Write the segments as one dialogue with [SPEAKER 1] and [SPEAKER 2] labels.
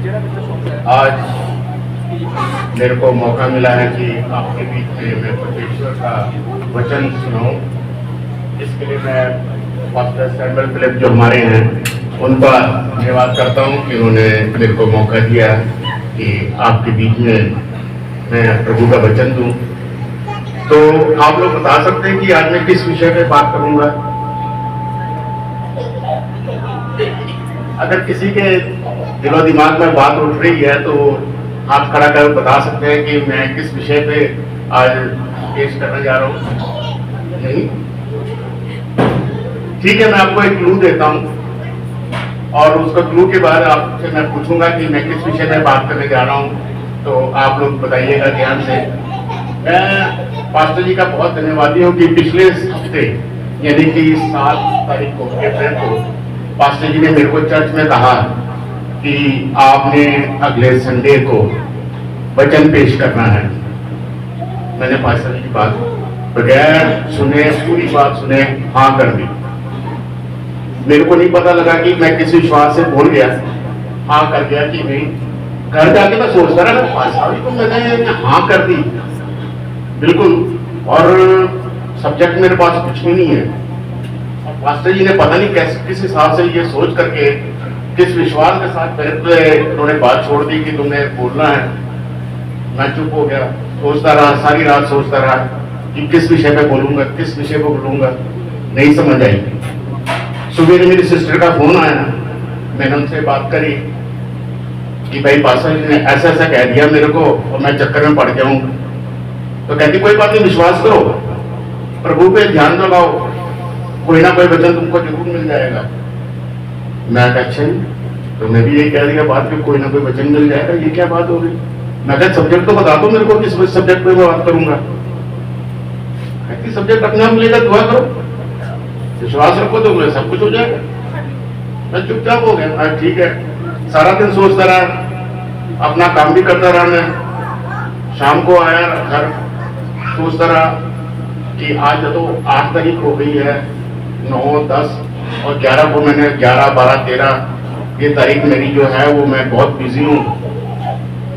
[SPEAKER 1] आज मेरे को मौका मिला है कि आपके बीच में मैं परमेश्वर का वचन सुनाऊं। इसके लिए मैं पास्टर सैमुअल फिलिप जो हमारे हैं उनका धन्यवाद करता हूं कि उन्होंने मेरे को मौका दिया कि आपके बीच में मैं प्रभु का वचन दूं। तो आप लोग बता सकते हैं कि आज मैं किस विषय पे बात करूंगा। अगर किसी के दिलो दिमाग में बात उठ रही है तो हाथ खड़ा कर बता सकते हैं कि मैं किस विषय पे आज पेश करने जा रहा हूं। नहीं, ठीक है, मैं आपको एक क्लू देता हूं और उसका क्लू के बाद आपसे मैं पूछूंगा कि मैं किस विषय में बात करने जा रहा हूं, तो आप लोग बताइएगा ध्यान से। मैं पास्टर जी का बहुत धन्यवादी हूं कि पिछले हफ्ते यानी कि 7 तारीख को अप्रैल को पास्टर जी ने मेरे को चर्च में कहा कि आपने अगले संडे को वचन पेश करना है। मैंने पास्टर जी की बात बगैर सुने, पूरी बात सुने हाँ कर दी। मेरे को नहीं पता लगा कि मैं किस विश्वास से बोल गया, हाँ कर गया कि नहीं। घर जाके मैं सोचता रहा पास्टर जी को मैंने हाँ कर दी बिल्कुल, और सब्जेक्ट मेरे पास कुछ भी नहीं है। और पास्टर जी ने पता नहीं किस हिसाब से ये सोच करके किस विश्वास के साथ मेरे पे उन्होंने बात छोड़ दी कि तुमने बोलना है। मैं चुप हो गया, सोचता रहा, सारी रात सोचता रहा कि किस विषय पे बोलूंगा, किस विषय पे बोलूंगा, नहीं समझ आई। सुबह मेरी सिस्टर का फोन आया, मैंने उनसे बात करी कि भाई पास्टर जी ने ऐसा ऐसा कह दिया मेरे को और मैं चक्कर में पड़ जाऊंगा। तो कहती कोई बात नहीं, विश्वास करो, प्रभु पे ध्यान लगाओ, कोई ना कोई वचन तुमको जरूर मिल जाएगा। मैं कहा अच्छा, तो मैं भी यही कह दिया बात कि कोई ना कोई वचन मिल जाएगा। ये क्या बात हो गई? मैं कहा सब्जेक्ट तो बता दो मेरे को, किस सब्जेक्ट पे मैं बात करूंगा। कहती सब्जेक्ट अपने आप मिलेगा, दुआ करो, विश्वास रखो तो सब कुछ हो जाएगा। मैं चुपचाप हो गया। ठीक है, सारा दिन सोचता रहा, अपना काम भी करता रहा। मैं शाम को आया घर, सोचता रहा कि आज तो 8 तारीख हो गई है, 9, 10 और 11 को मैंने 11, 12, 13 ये तारीख मेरी जो है वो मैं बहुत बिजी हूँ।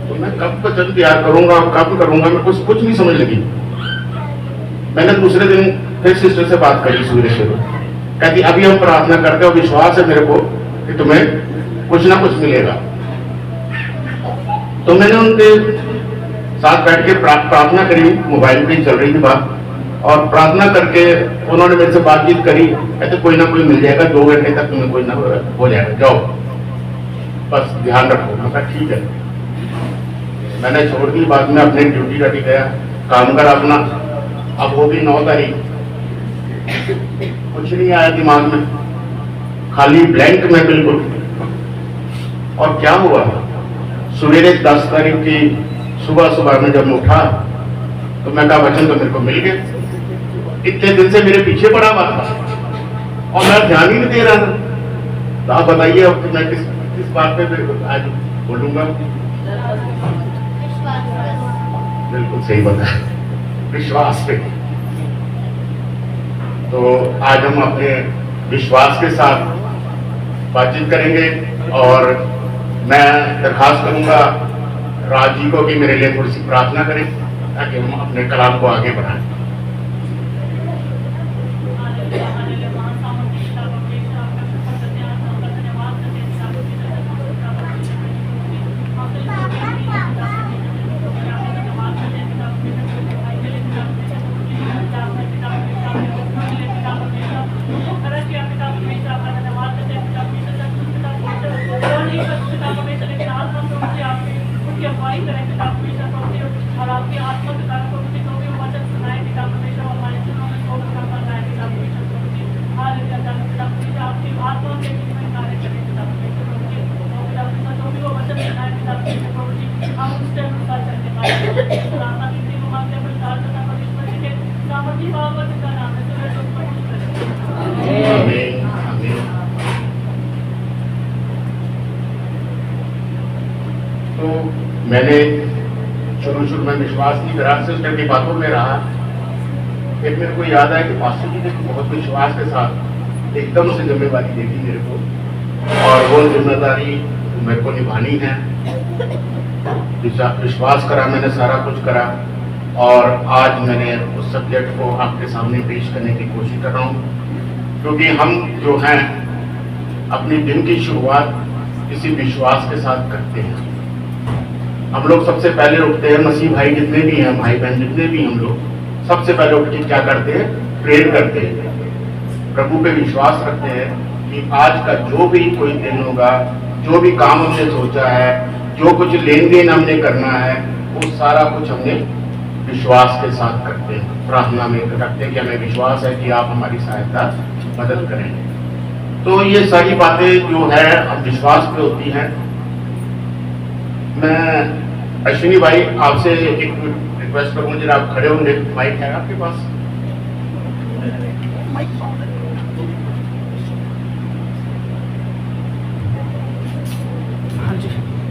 [SPEAKER 1] तो मैं कब वचन तैयार करूंगा, कब करूंगा, मैं कुछ नहीं समझ लगी। मैंने दूसरे दिन फिर सिस्टर से बात करी सुबह शुरू, कहती अभी हम प्रार्थना करते हो, विश्वास है मेरे को कि तुम्हें कुछ ना कुछ मिलेगा। तो मैंने उनके साथ बैठ के प्रार्थना करी, मोबाइल पे चल रही थी बात, और प्रार्थना करके उन्होंने मेरे से बातचीत करी, कहते कोई ना कोई मिल जाएगा, 2 घंटे तक तुम्हें कोई ना हो जाएगा, जाओ बस ध्यान रखो। मैं कहा ठीक है। मैंने छोड़ दी, बाद में अपनी ड्यूटी करके गया, काम कर अपना। अब हो गई 9 तारीख, कुछ नहीं आया दिमाग में, खाली ब्लैंक में बिल्कुल। और क्या हुआ, सवेरे 10 तारीख की सुबह में जब मैं उठा तो मैं कहा वचन तो मेरे को मिल गया। इतने दिन से मेरे पीछे पड़ा हुआ था और मैं ध्यान ही नहीं दे रहा था। तो आप बताइए अब मैं किस बात पे आज बोलूंगा। बिल्कुल सही बताया, विश्वास पे। तो आज हम अपने विश्वास के साथ बातचीत करेंगे और मैं दरखास्त करूंगा राज जी को कि मेरे लिए थोड़ी सी प्रार्थना करें ताकि हम अपने कलाम को आगे बढ़ाएं।
[SPEAKER 2] और आपकी आत्मा के कारण को मुझे जो भी वचन सुनाए पिता परमेश्वर हमारे दिलों में शोभ करना है पिता परमेश्वर प्रभु। हालेलुया पिता परमेश्वर, आपकी आत्मा के जीवन कार्य करें पिता परमेश्वर प्रभु जी। और पिता परमेश्वर जो भी वो वचन सुनाए पिता परमेश्वर प्रभु जी, हम उसके अनुसार चलने पाएंगे। प्रार्थना की को मांगते हैं पिता परमेश्वर जी के सामर्थी भागवत का नाम है।
[SPEAKER 1] तो मैंने शुरू में विश्वास की तरह सिस्टर की बातों में रहा, फिर मेरे को याद आया कि पास्टर जी ने बहुत विश्वास के साथ एकदम से जिम्मेदारी दे दी मेरे को, और वो जिम्मेदारी मेरे को निभानी है। विश्वास करा मैंने, सारा कुछ करा, और आज मैंने उस सब्जेक्ट को आपके सामने पेश करने की कोशिश कर रहा हूँ। क्योंकि हम जो हैं अपनी दिन की शुरुआत किसी विश्वास के साथ करते हैं। हम लोग सबसे पहले उठते हैं, मसीह भाई जितने भी हैं, भाई बहन जितने भी हम लोग, सबसे पहले उठ के क्या करते हैं? प्रेयर करते हैं, प्रभु पे विश्वास रखते हैं कि आज का जो भी कोई दिन होगा, जो भी काम हमने सोचा है, जो कुछ लेन देन हमने करना है, वो सारा कुछ हमने विश्वास के साथ करते हैं। प्रार्थना में रखते हैं कि हमें विश्वास है कि आप हमारी सहायता मदद करेंगे। तो ये सारी बातें जो है अब विश्वास पे होती हैं। मैं अश्विनी भाई आपसे एक रिक्वेस्ट करूंगा, जरा आप खड़े होंगे, माइक है आपके पास?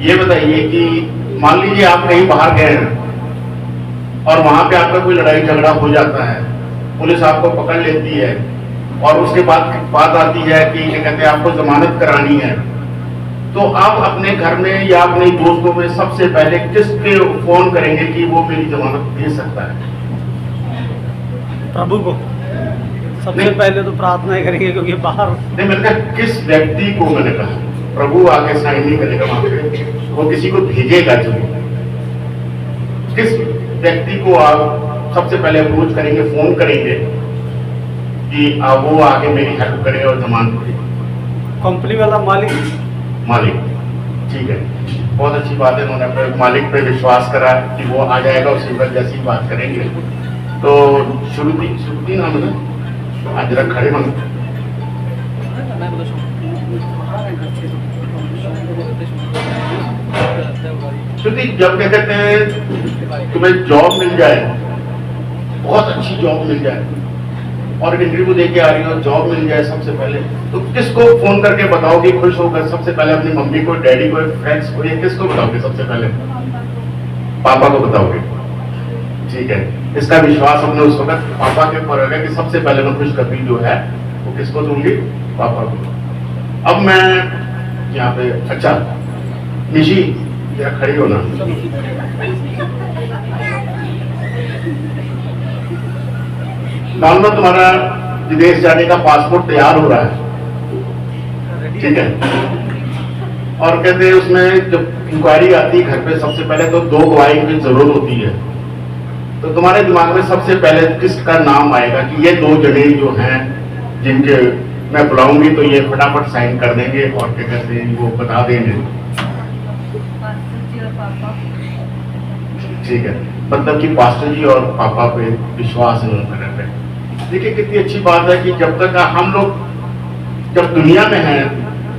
[SPEAKER 1] ये बताइए कि मान लीजिए आप कहीं बाहर गए हैं और वहां पे आपका कोई लड़ाई झगड़ा हो जाता है, पुलिस आपको पकड़ लेती है और उसके बाद बात आती है कि क्या कहते हैं आपको जमानत करानी है, तो आप अपने घर में या अपने दोस्तों में सबसे पहले किसके फोन करेंगे कि वो मेरी जमानत दे सकता है?
[SPEAKER 3] प्रभु को सबसे पहले तो प्रार्थना करेंगे, क्योंकि बाहर
[SPEAKER 1] नहीं, मैंने कहा किस व्यक्ति को, मैंने कहा प्रभु आके साइन नहीं करेगा वहां पे, वो किसी को भेजेगा जरूर। किस व्यक्ति को आप सबसे पहले अप्रोच करेंगे, फोन करेंगे कि वो आके मेरी हेल्प करे और जमानत दे?
[SPEAKER 3] कंपनी वाला मालिक।
[SPEAKER 1] ठीक है, बहुत अच्छी बात है। उन्होंने अपने मालिक पे विश्वास करा कि वो आ जाएगा, उसी वक्त जैसी बात करेंगे। तो शुरुती नाम है, आज जरा खड़े मन। श्रुति, जब क्या कहते हैं तुम्हें जॉब मिल जाए, बहुत अच्छी जॉब मिल जाए और इंटरव्यू देके आ रही हो, जॉब मिल जाए सबसे पहले, तो किसको फोन करके बताओगे खुश होकर? सबसे पहले अपनी मम्मी को, डैडी को, फ्रेंड्स को, या किसको बताओगे सबसे पहले? पापा को बताओगे। ठीक है, इसका विश्वास अपने उस वक्त पापा के ऊपर होगा कि सबसे पहले मैं खुशखबरी जो है वो किसको दूंगी? पापा को। अब मैं यहाँ पे, अच्छा निशी जरा खड़ी हो ना। मान लो तुम्हारा विदेश जाने का पासपोर्ट तैयार हो रहा है, ठीक है, और कहते हैं उसमें जब इंक्वायरी आती है घर पे, सबसे पहले तो 2 गवाही की जरूरत होती है। तो तुम्हारे दिमाग में सबसे पहले किसका नाम आएगा कि ये 2 जने जो हैं जिनके मैं बुलाऊंगी तो ये फटाफट साइन कर देंगे और क्या कहते हैं वो बता देंगे? ठीक है, मतलब कि पास्टर जी और पापा पे विश्वास नहीं कर रहे। देखिए कितनी अच्छी बात है कि जब तक हम लोग जब दुनिया में हैं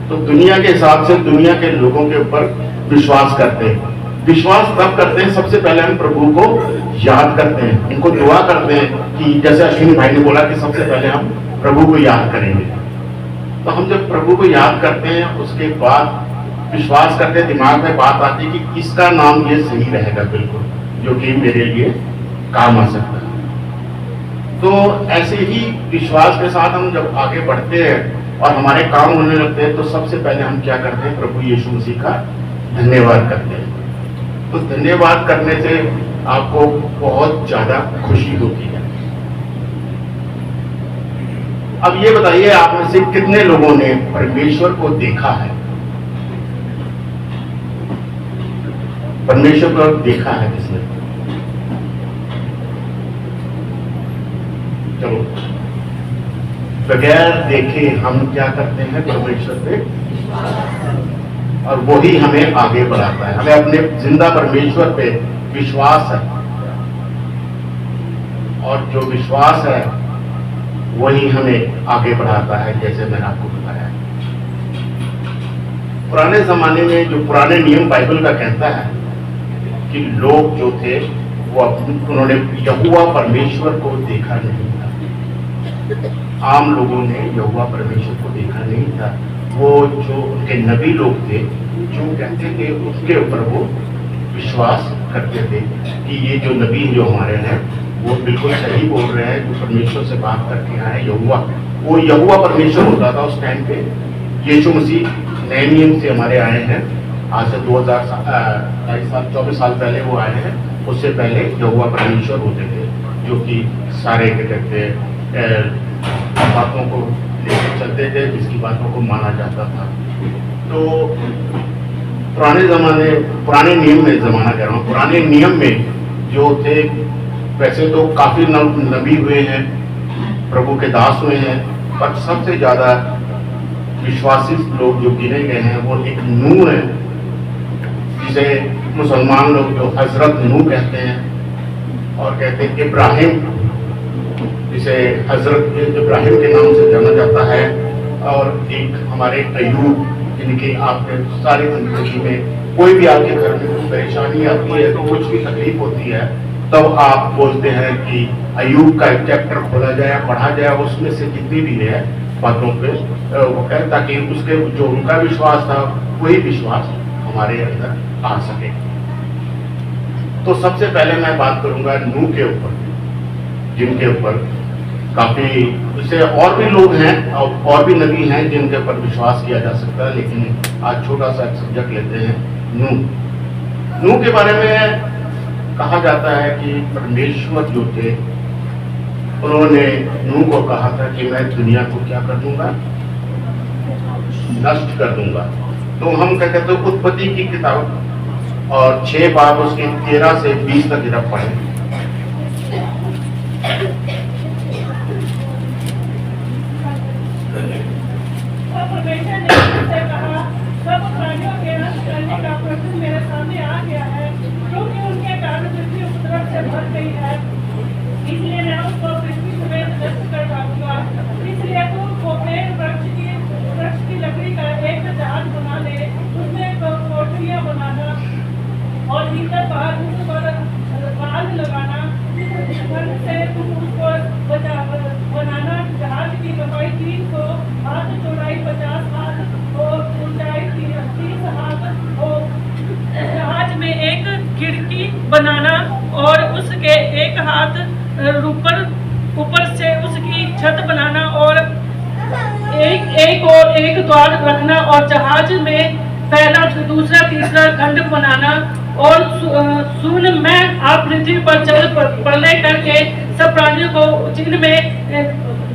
[SPEAKER 1] तो दुनिया के हिसाब से दुनिया के लोगों के ऊपर विश्वास करते हैं। विश्वास तब करते हैं सबसे पहले हम प्रभु को याद करते हैं, उनको दुआ करते हैं कि जैसे अश्विनी भाई ने बोला कि सबसे पहले हम प्रभु को याद करेंगे। तो हम जब प्रभु को याद करते हैं उसके बाद विश्वास करते हैं, दिमाग में बात आती है कि इसका नाम ये सही रहेगा बिल्कुल, जो कि मेरे लिए काम आ सकता है। तो ऐसे ही विश्वास के साथ हम जब आगे बढ़ते हैं और हमारे काम होने लगते हैं तो सबसे पहले हम क्या करते हैं? प्रभु यीशु मसीह का धन्यवाद करते हैं। तो धन्यवाद करने से आपको बहुत ज्यादा खुशी होती है। अब ये बताइए आप में से कितने लोगों ने परमेश्वर को देखा है? परमेश्वर को देखा है किसने? चलो, बगैर देखे हम क्या करते हैं? परमेश्वर पे, और वही हमें आगे बढ़ाता है। हमें अपने जिंदा परमेश्वर पे विश्वास है, और जो विश्वास है वही हमें आगे बढ़ाता है, जैसे मैंने आपको बताया। पुराने जमाने में जो पुराने नियम बाइबल का कहता है कि लोग जो थे वो उन्होंने यहोवा परमेश्वर को देखा नहीं था। आम लोगों ने यहोवा परमेश्वर को देखा नहीं था। वो जो उनके नबी लोग थे जो कहते थे उसके ऊपर वो विश्वास करते थे कि ये जो नबी जो हमारे हैं वो बिल्कुल सही बोल रहे हैं, जो परमेश्वर से बात करके आए यहोवा, वो यहोवा परमेश्वर होता था उस टाइम पे। यीशु मसीह नए नियम से हमारे आए हैं। आज से 24 साल पहले वो आए हैं। उससे पहले यहोवा परमेश्वर होते थे, जो कि सारे क्या कहते हैं बातों को लेकर चलते थे, जिसकी बातों को माना जाता था। तो पुराने नियम में जमाना कह रहा हूँ, पुराने नियम में जो थे, वैसे तो काफी नबी हुए हैं, प्रभु के दास हुए हैं, पर सबसे ज्यादा विश्वासी लोग जो गिने गए हैं वो एक नूह है, जिसे मुसलमान लोग जो हजरत नूह कहते हैं, और कहते हैं इब्राहिम, जिसे हजरत इब्राहिम के नाम से जाना जाता है, और एक हमारे अय्यूब, जिनकी आपने सारी जिंदगी में कोई भी आपके घर में कुछ परेशानी आती है, तो कुछ भी तकलीफ होती है, तब आप बोलते हैं कि अय्यूब का एक चैप्टर खोला जाए, पढ़ा जाए, उसमें से जितनी भी है बातों पे वो कहे, ताकि उसके जो उनका विश्वास था वही विश्वास हमारे अंदर आ सके। तो सबसे पहले मैं बात करूंगा नूह के ऊपर, जिनके ऊपर काफी इससे और भी लोग हैं और भी नबी हैं जिनके ऊपर विश्वास किया जा सकता है, लेकिन आज छोटा सा सब्जेक्ट लेते हैं नूह के बारे में। कहा जाता है कि परमेश्वर जो थे, उन्होंने नूह को कहा था कि मैं दुनिया को क्या कर दूंगा, नष्ट कर दूंगा। तो हम क्या कहते हैं उत्पत्ति की किताब और 6 बाब उसके 13 से 20 तक जरा पढ़े।
[SPEAKER 2] परमेश्वर ने उससे कहा, सब प्राणियों के नष्ट करने का प्रश्न मेरे सामने आ गया है, क्योंकि उनके कारण पृथ्वी उपद्रव से भर गई है, इसलिए मैं उसको पृथ्वी समेत नष्ट कर डालूंगा। इसलिए तू पेड़ वृक्ष की लकड़ी का एक जहाज बना ले, उसमें कोठरियां बनाना और भीतर बाहर उस पर बाल लगाना, ठंड से तुम उसको बनाना। जहाज की लंबाई 300 हाथ, चौड़ाई 50 हाथ और ऊंचाई 30 हाथ हो। जहाज में एक खिड़की बनाना और उसके एक हाथ ऊपर से उसकी छत बनाना और एक द्वार रखना, और जहाज में पहला, दूसरा, तीसरा खंड बनाना। और सुन, मैं आप पृथ्वी पर जल प्रलय करके सब प्राणियों को जिनमें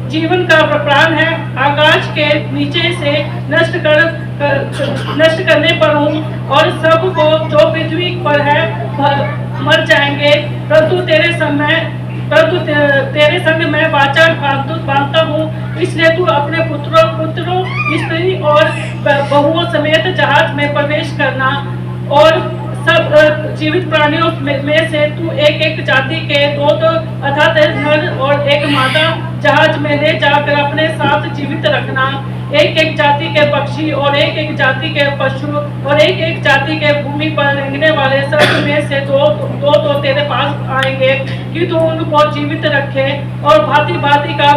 [SPEAKER 2] जीवन का प्राण है आकाश के नीचे से नष्ट करने पर हूँ, और सब को जो पृथ्वी पर है मर जाएंगे, परंतु तेरे संग मैं वाचा बांधता हूँ। इसलिए तू अपने पुत्रों, स्त्री और बहुओं समेत जहाज में प्रवेश करना, और सब जीवित प्राणियों में से तू एक जाति के 2 अर्थात नर और एक मादा जहाज में ले जाकर अपने साथ जीवित रखना। एक जाति के पक्षी और एक जाति के पशु और एक जाति के भूमि पर रेंगने वाले सब में से दो तेरे पास आएंगे, कि तू उनको जीवित रखे, और भांति भांति का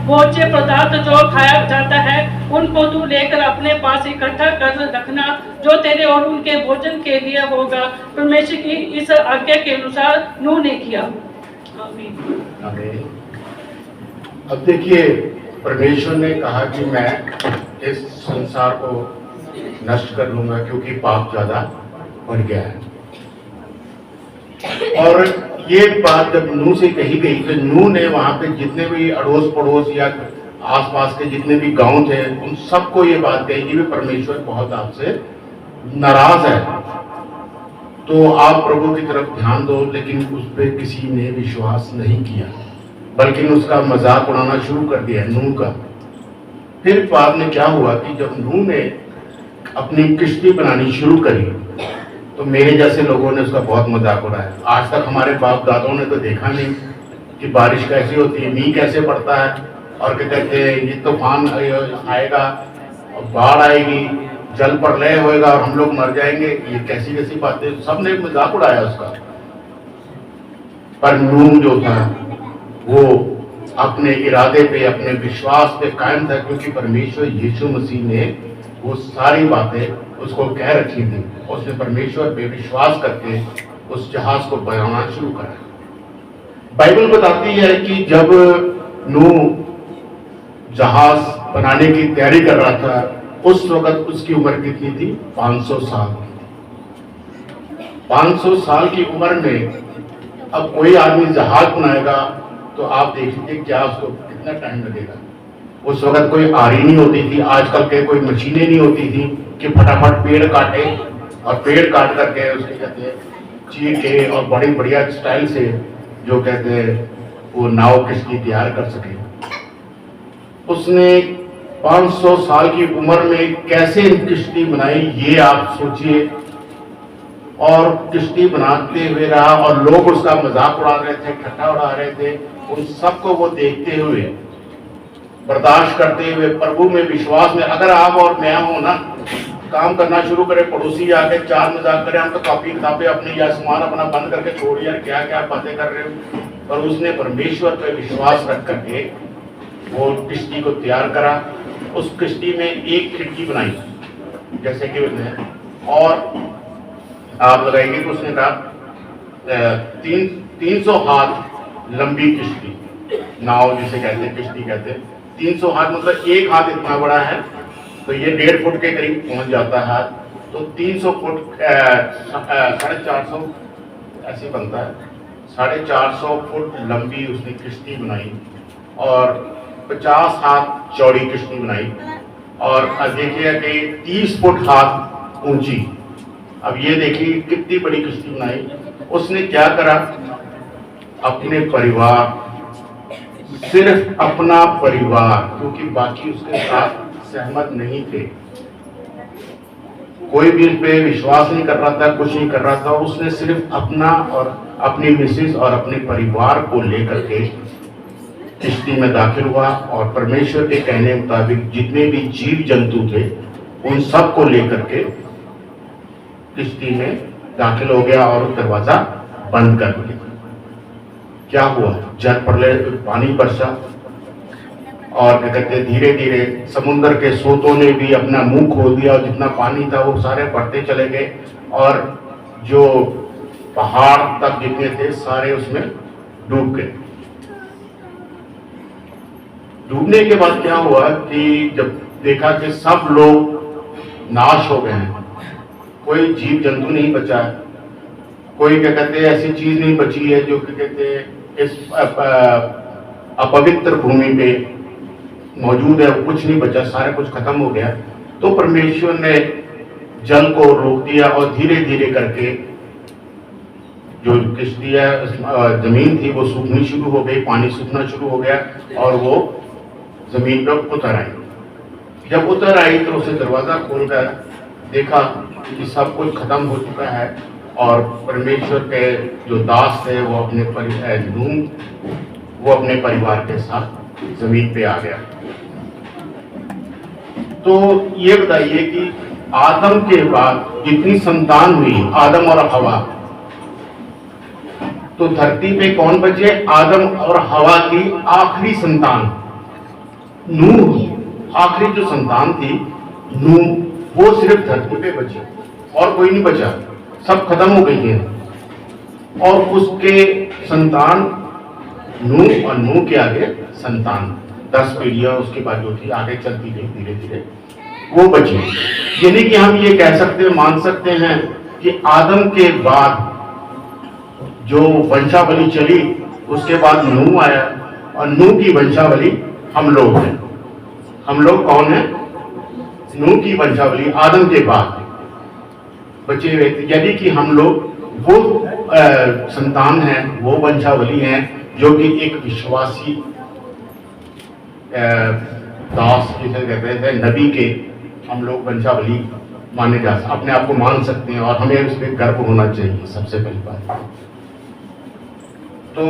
[SPEAKER 2] भोज्य पदार्थ जो खाया जाता है उनको तू लेकर अपने पास इकट्ठा कर रखना, जो तेरे और उनके भोजन के लिए होगा। परमेश्वर की इस आज्ञा के अनुसार नूह ने किया।
[SPEAKER 1] आमीन। अब देखिए, परमेश्वर ने कहा कि मैं इस संसार को नष्ट कर लूंगा क्योंकि पाप ज्यादा बढ़ गया है। और ये बात जब नूह से कही गई तो नूह ने वहां पे जितने भी अड़ोस पड़ोस या आसपास के जितने भी गांव थे उन सबको ये बात कही कि परमेश्वर बहुत आपसे नाराज है, तो आप प्रभु की तरफ ध्यान दो। लेकिन उस पर किसी ने विश्वास नहीं किया, बल्कि उसका मजाक उड़ाना शुरू कर दिया नूह का। फिर बाद में क्या हुआ कि जब नूह ने अपनी किश्ती बनानी शुरू करी तो मेरे जैसे लोगों ने उसका बहुत मजाक उड़ाया। आज तक हमारे बाप दादाओं ने तो देखा नहीं कि बारिश कैसी होती है, मींह कैसे पड़ता है, और क्या कहते हैं ये तूफान आएगा और बाढ़ आएगी, जल प्रलय होएगा और हम लोग मर जाएंगे। ये कैसी कैसी बातें, सबने मजाक उड़ाया उसका। पर नूह जो था वो अपने इरादे पे, अपने विश्वास पे कायम था, क्योंकि परमेश्वर यीशु मसीह ने वो सारी बातें उसको कह रखी थी। उसने परमेश्वर पे विश्वास करके उस जहाज को बनाना शुरू करा। बाइबल बताती है कि जब नूह जहाज बनाने की तैयारी कर रहा था उस वक्त उसकी उम्र कितनी थी? 500 साल। 500 साल की उम्र में अब कोई आदमी जहाज बनाएगा तो आप देखिए क्या उसको कितना टाइम लगेगा। उस वक्त कोई आरी नहीं होती थी, आजकल के कोई मशीनें नहीं होती थी कि फटाफट पेड़ काटे और पेड़ काट करके उसके कहते हैं चीर के और बड़ी बढ़िया स्टाइल से जो कहते हैं वो नाव किश्ती तैयार कर सके। उसने 500 साल की उम्र में कैसे किश्ती बनाई ये आप सोचिए। और किश्ती बनाते हुए रहा और लोग उसका मजाक उड़ा रहे थे, ठट्ठा उड़ा रहे थे। उन सबको वो देखते हुए, बर्दाश्त करते हुए, प्रभु में विश्वास में, अगर आप और मैं हो ना, काम करना शुरू करें, पड़ोसी आके चार मजाक करें, हम तो कॉपी किताबें अपनी या सामान अपना बंद करके छोड़ यार क्या क्या बातें कर रहे हो। पर उसने परमेश्वर पर विश्वास रख करके वो किश्ती को तैयार करा। उस किश्ती में एक खिड़की बनाई जैसे कि उसने, और आप लगाएंगे तो उसने कहा 300 हाथ लंबी किश्ती, नाव जिसे कहते हैं, किश्ती कहते हैं। 300 हाथ मतलब एक हाथ इतना बड़ा है तो ये 1.5 फुट के करीब पहुंच जाता है हाथ। तो 300 फुट 450 ऐसे बनता है। 450 फुट लंबी उसने किश्ती बनाई और 50 हाथ चौड़ी किश्ती बनाई और देखिए कि 30 फुट हाथ ऊंची। अब ये देखिए कितनी बड़ी किश्ती बनाई। उसने क्या करा? अपने परिवार, सिर्फ अपना परिवार, क्योंकि बाकी उसके साथ सहमत नहीं थे, कोई भी उस पर विश्वास नहीं कर रहा था, कुछ नहीं कर रहा था। उसने सिर्फ अपना और अपनी मिसेस और अपने परिवार को लेकर के किश्ती में दाखिल हुआ और परमेश्वर के कहने मुताबिक जितने भी जीव जंतु थे उन सब को लेकर के किश्ती में दाखिल हो गया और दरवाजा बंद कर दिया। क्या हुआ? जल प्रलय, पानी बरसा और क्या कहते हैं धीरे धीरे समुद्र के स्रोतों ने भी अपना मुंह खोल दिया और जितना पानी था वो सारे बढ़ते चले गए और जो पहाड़ तक जितने थे सारे उसमें डूब गए। डूबने के बाद क्या हुआ कि जब देखा कि सब लोग नाश हो गए हैं, कोई जीव जंतु नहीं बचा है, कोई क्या कहते हैं ऐसी चीज नहीं बची है जो क्या कहते हैं इस अपवित्र भूमि पे मौजूद है, कुछ नहीं बचा, सारा कुछ खत्म हो गया। तो परमेश्वर ने जल को रोक दिया और धीरे धीरे करके जो किश्ती है जमीन थी वो सूखनी शुरू हो गई, पानी सूखना शुरू हो गया और वो जमीन पर उतर आई। जब उतर आई तो उसे दरवाजा खोलकर देखा कि सब कुछ खत्म हो चुका है और परमेश्वर के जो दास थे वो अपने परिवार के साथ जमीन पे आ गया। तो ये बताइए कि आदम के बाद जितनी संतान हुई, आदम और हवा, तो धरती पे कौन बचे? आदम और हवा की आखिरी संतान नूह, आखिरी जो संतान थी नूह, वो सिर्फ धरती पे बची और कोई नहीं बचा, सब खत्म हो गई हैं। और उसके संतान नूह और नूह के आगे संतान 10 पीढ़ियां उसके बाद जो थी आगे चलती गई धीरे धीरे वो बची। यानी कि हम ये कह सकते हैं, मान सकते हैं कि आदम के बाद जो वंशावली चली उसके बाद नूह आया और नूह की वंशावली हम लोग हैं। हम लोग कौन हैं? नूह की वंशावली आदम के बाद बचे हुए थे। यानी कि हम लोग वो संतान हैं, वो वंशावली हैं जो कि एक विश्वासी दास जिसे कहते थे नबी के हम लोग वंशावली माने जा सकते, अपने आप को मान सकते हैं और हमें उस पर गर्व होना चाहिए सबसे पहली बात। तो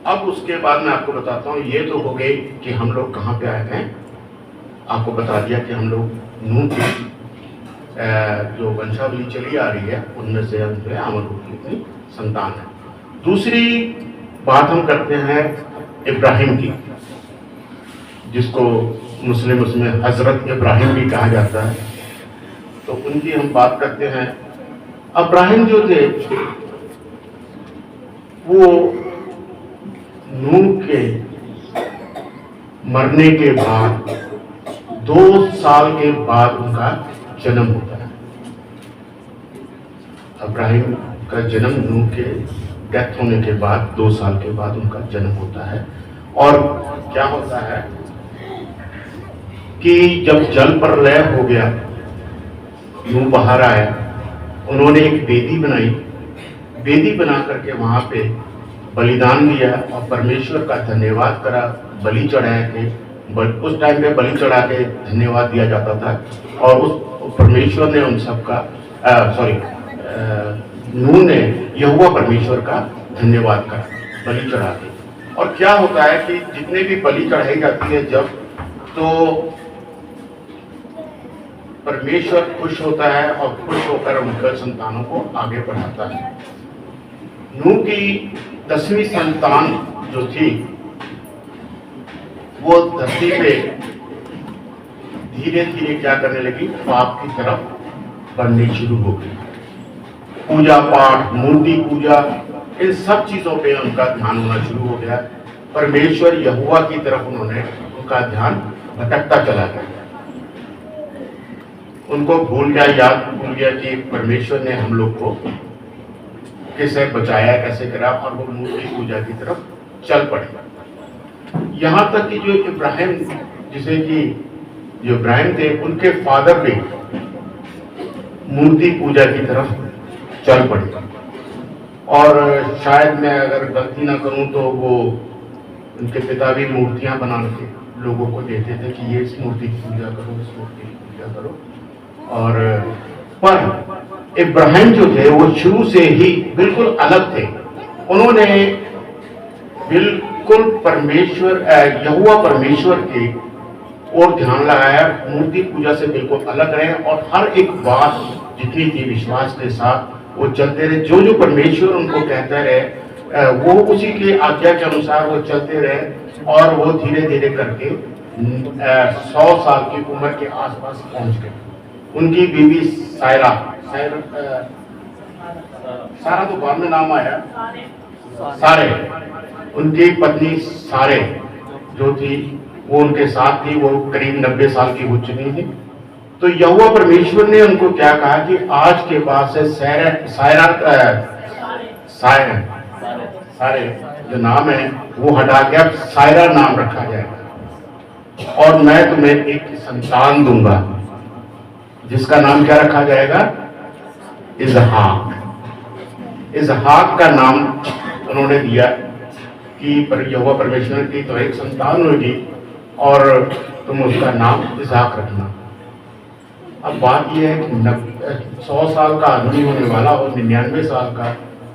[SPEAKER 1] अब उसके बाद मैं आपको बताता हूँ, ये तो हो गई कि हम लोग कहाँ पे आए हैं। आपको बता दिया कि हम लोग नूह की जो वंशावली चली आ रही है उनमें से हम जो है अमररूप की इतनी संतान है। दूसरी बात हम करते हैं इब्राहिम की, जिसको मुस्लिम उसमें हजरत इब्राहिम भी कहा जाता है। तो उनकी हम बात करते हैं। इब्राहिम जो थे वो नूह के मरने के बाद 2 साल के बाद उनका जन्म होता है। इब्राहिम का जन्म नूह के डेथ होने के बाद 2 साल के बाद उनका जन्म होता है। और क्या होता है कि जब जल प्रलय हो गया, नूह बाहर आया, उन्होंने एक वेदी बनाई, वेदी बना करके वहां पे बलिदान दिया और परमेश्वर का धन्यवाद करा, बलि चढ़ाया के। उस टाइम पे बलि चढ़ा के धन्यवाद दिया जाता था और उस परमेश्वर ने उन सबका नूह ने यहोवा परमेश्वर का धन्यवाद करा बलि चढ़ा के। और क्या होता है कि जितने भी बलि चढ़ाई जाती है जब, तो परमेश्वर खुश होता है और खुश होकर उनके संतानों को आगे बढ़ाता है। नूह की 10वीं संतान जो थी वो धरती पे धीरे धीरे क्या करने लगी, पाप की तरफ बढ़नी शुरू हो गई। पूजा पाठ, मूर्ति पूजा, इन सब चीजों पे उनका ध्यान होना शुरू हो गया। परमेश्वर यहोवा की तरफ उनका ध्यान भटकता चला गया। उनको याद भूल गया कि परमेश्वर ने हम लोग को कैसे बचाया, कैसे करा, और वो मूर्ति पूजा की तरफ चल पड़े। यहाँ तक कि जो इब्राहिम, जिसे कि जो इब्राहिम थे, उनके फादर भी मूर्ति पूजा की तरफ चल पड़े। और शायद मैं अगर गलती ना करूं तो वो उनके पिता भी मूर्तियां बना के लोगों को देते थे कि ये इस मूर्ति की पूजा करो, इस मूर्ति की पूजा करो। और पर इब्राहिम जो थे वो शुरू से ही बिल्कुल अलग थे। उन्होंने बिल्कुल यहोवा परमेश्वर के और ध्यान लगाया, मूर्ति पूजा से बिल्कुल अलग रहे और हर एक बात जितनी थी विश्वास के साथ वो चलते रहे। जो जो परमेश्वर उनको कहता रहे वो उसी के आज्ञा के अनुसार वो चलते रहे और वो धीरे धीरे करके 100 साल की उम्र के आसपास पहुंच गए। उनकी बीवी सारा तो बाद में नाम आया, सारे, उनकी पत्नी सारे जो थी वो उनके साथ थी, वो करीब 90 साल की हो चुकी थी। तो यहोवा परमेश्वर ने उनको क्या कहा कि आज के बाद से सारे जो नाम है वो हटा के अब सायरा नाम रखा जाएगा और मैं तुम्हें एक संतान दूंगा जिसका नाम क्या रखा जाएगा, इजहाक। इजहाक का नाम उन्होंने दिया कि यहोवा परमेश्वर की तो एक संतान होगी और तुम उसका नाम इजहाक रखना। अब बात यह है कि 100 साल का आदमी होने वाला हो, 99 साल का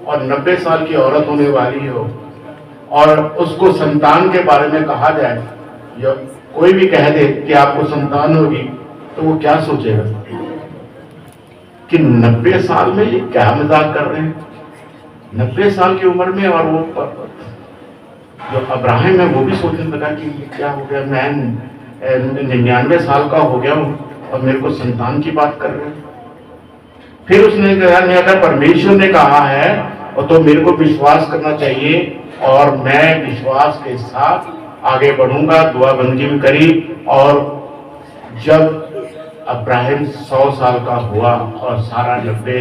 [SPEAKER 1] और 90 साल की औरत होने वाली हो और उसको संतान के बारे में कहा जाए या कोई भी कह दे कि आपको संतान होगी तो वो क्या सोचेगा कि 90 साल में ये क्या मजाक कर रहे हैं। 90 साल की उम्र में, और वो जो इब्राहिम है वो भी सोचने लगा कि ये क्या हो गया, मैं 99 साल का हो गया हूँ और मेरे को संतान की बात कर रहे हैं। फिर उसने कहा नहीं, अगर परमेश्वर ने कहा है और तो मेरे को विश्वास करना चाहिए और मैं विश्वास के साथ आगे बढ़ूंगा। दुआ बंदगी में करी और जब इब्राहिम 100 साल का हुआ और सारा 90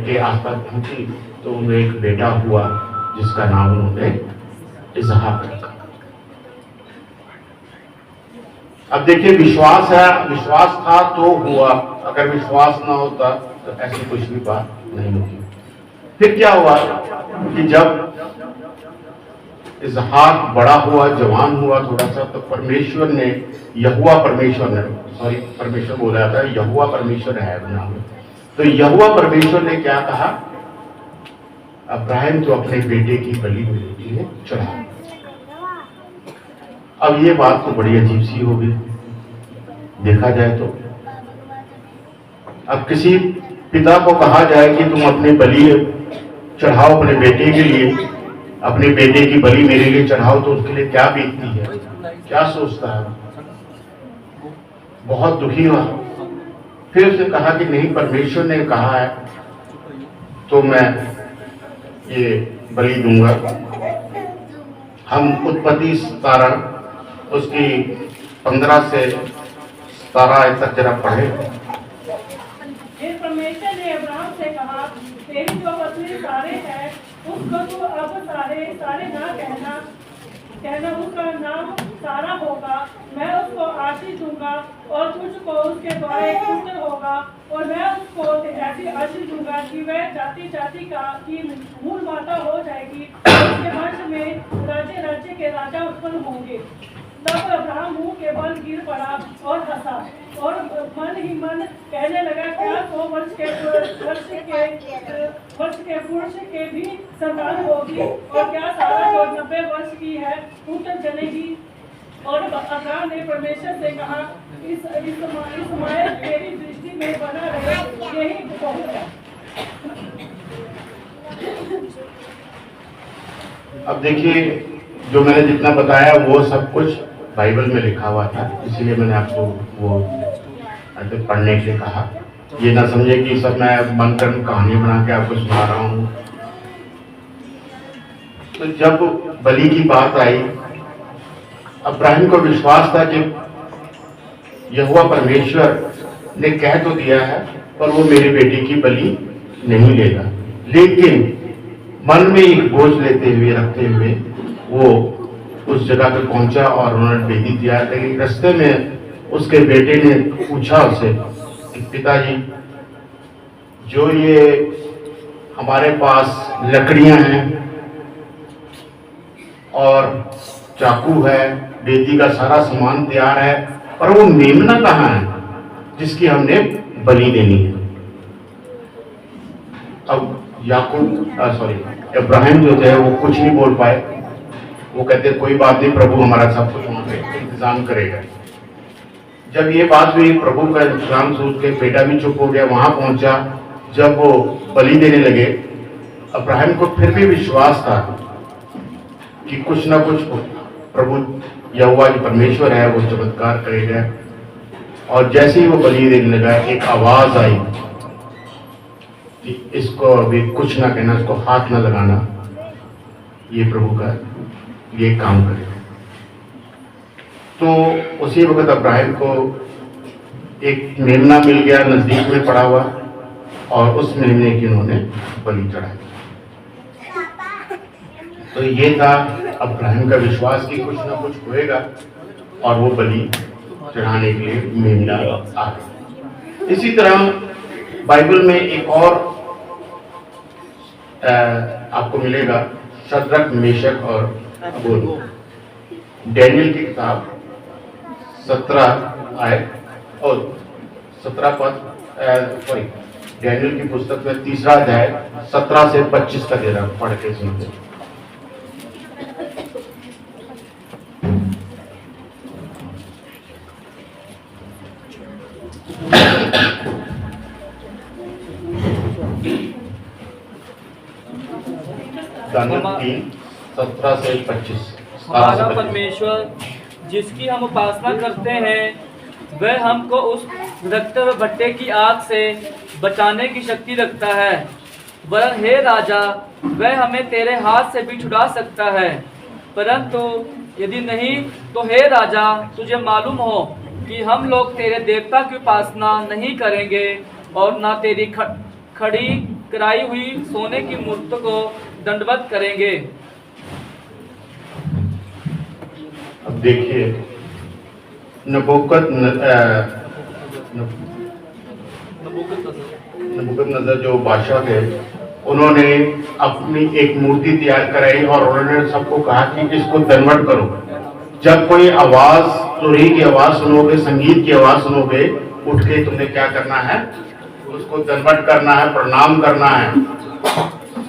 [SPEAKER 1] के आसपास पहुंची तो उन्हें एक बेटा हुआ जिसका नाम उन्होंने इसहाक रखा। अब देखिए, विश्वास है, विश्वास था तो हुआ, अगर विश्वास ना होता तो ऐसी कुछ भी बात नहीं होती। फिर क्या हुआ कि जब इसहाक बड़ा हुआ, जवान हुआ थोड़ा सा, तो परमेश्वर ने परमेश्वर बोला जाता है, यहोवा परमेश्वर है नाम। तो यहोवा परमेश्वर ने क्या कहा, इब्राहिम तो अपने बेटे की बलि मेरे लिए चढ़ा। अब ये बात तो बड़ी अजीब सी हो गई देखा जाए तो। अब किसी पिता को कहा जाए कि तुम अपने बलि चढ़ाओ अपने बेटे के लिए, अपने बेटे की बलि मेरे लिए चढ़ाओ, तो उसके लिए क्या बीतती है, क्या सोचता है, बहुत दुखी हुआ। फिर उसने कहा कि नहीं, परमेश्वर ने कहा है तो मैं ये बलि दूंगा। हम उत्पत्ति 17 उसकी 15 से 17 आयत तक जरा पढ़े।
[SPEAKER 2] फिर परमेश्वर ने अब्राहम से कहा, तेरी जो पत्नी सारे है उसको तू अब सारे ना कहना उसका नाम सारा होगा। मैं उसको आशीष दूंगा और तुझको उसके द्वारा एक पुत्र होगा, और मैं उसको ऐसी आशीष दूंगा कि वह जाति जाति की मूल माता हो जाएगी। उसके वंश में राज्य के राजा उत्पन्न होंगे। तब अब्राहम मुंह के बल गिर पड़ा और हंसा, और मन ही मन कहने लगा, क्या 100 वर्ष के पुरुष के भी संतान होगी, और क्या सारा जो 90 वर्ष की है पुत्र जनेगी। और अब्राहम ने परमेश्वर से कहा, इस्माइल तेरी दृष्टि में बना रहे, यही बहुत है।
[SPEAKER 1] अब देखिए, जो मैंने जितना बताया वो सब कुछ बाइबल में लिखा हुआ था, इसलिए मैंने आपको वो पढ़ने के लिए कहा। ये ना समझे कि सब मैं बनकर कहानी बना के आपको सुना रहा हूँ। तो जब बलि की बात आई, अब्राहम को विश्वास था कि यहोवा परमेश्वर ने कह तो दिया है पर वो मेरी बेटी की बलि नहीं लेगा। लेकिन मन में एक बोझ लेते हुए रखते हुए वो उस जगह पे पहुंचा और उन्होंने बेदी दिया। लेकिन रास्ते में उसके बेटे ने पूछा उसे कि पिताजी, जो ये हमारे पास लकड़ियां हैं और चाकू है, बेदी का सारा सामान तैयार है, पर वो मेमना कहाँ है जिसकी हमने बलि देनी है। अब इब्राहिम जो थे वो कुछ नहीं बोल पाए। वो कहते कोई बात नहीं, प्रभु हमारा सब कुछ वहां पे इंतजाम करेगा। जब ये बात हुई, प्रभु का इंतजाम सोच के बेटा भी चुप हो गया। वहां पहुंचा, जब वो बलि देने लगे, अब्राहम को फिर भी विश्वास था कि कुछ ना कुछ प्रभु यहोवा जो परमेश्वर है वो चमत्कार करेगा। और जैसे ही वो बलि देने लगा, एक आवाज आई कि इसको अभी कुछ ना कहना, इसको हाथ ना लगाना, ये प्रभु का ये काम करेगा। तो उसी वक्त अब्राहम को एक मेमना मिल गया नजदीक में पड़ा हुआ, और उस मेमने की उन्होंने बलि चढ़ाई। तो ये था अब्राहम का विश्वास कि कुछ ना कुछ होएगा, और वो बलि चढ़ाने के लिए मेमना आ गया। इसी तरह बाइबल में एक और आपको मिलेगा, शद्रक, मेशक और अबेदनगो। डैनियल की किताब 17 आयत और 17 पद, डैनियल की पुस्तक में 3रा अध्याय 17 से 25 तक जरा पढ़ के सुनते। दानियल 3, 17 से 25।
[SPEAKER 4] हमारा परमेश्वर जिसकी हम उपासना करते हैं, वह हमको उस धधकते हुए भट्टे की आग से बचाने की शक्ति रखता है। वरन हे राजा, वह हमें तेरे हाथ से भी छुड़ा सकता है। परंतु यदि नहीं तो हे राजा, तुझे मालूम हो कि हम लोग तेरे देवता की उपासना नहीं करेंगे, और ना तेरी खड़ी कराई हुई सोने की मूर्त को दंडवत करेंगे।
[SPEAKER 1] अब देखिए, नबूकदनेस्सर जो बादशाह थे, उन्होंने अपनी एक मूर्ति तैयार कराई और उन्होंने सबको कहा कि इसको दंडवत करो। जब कोई आवाज, तुरही की आवाज सुनोगे, संगीत की आवाज सुनोगे, उठ के तुमने क्या करना है, उसको दंडवत करना है, प्रणाम करना है,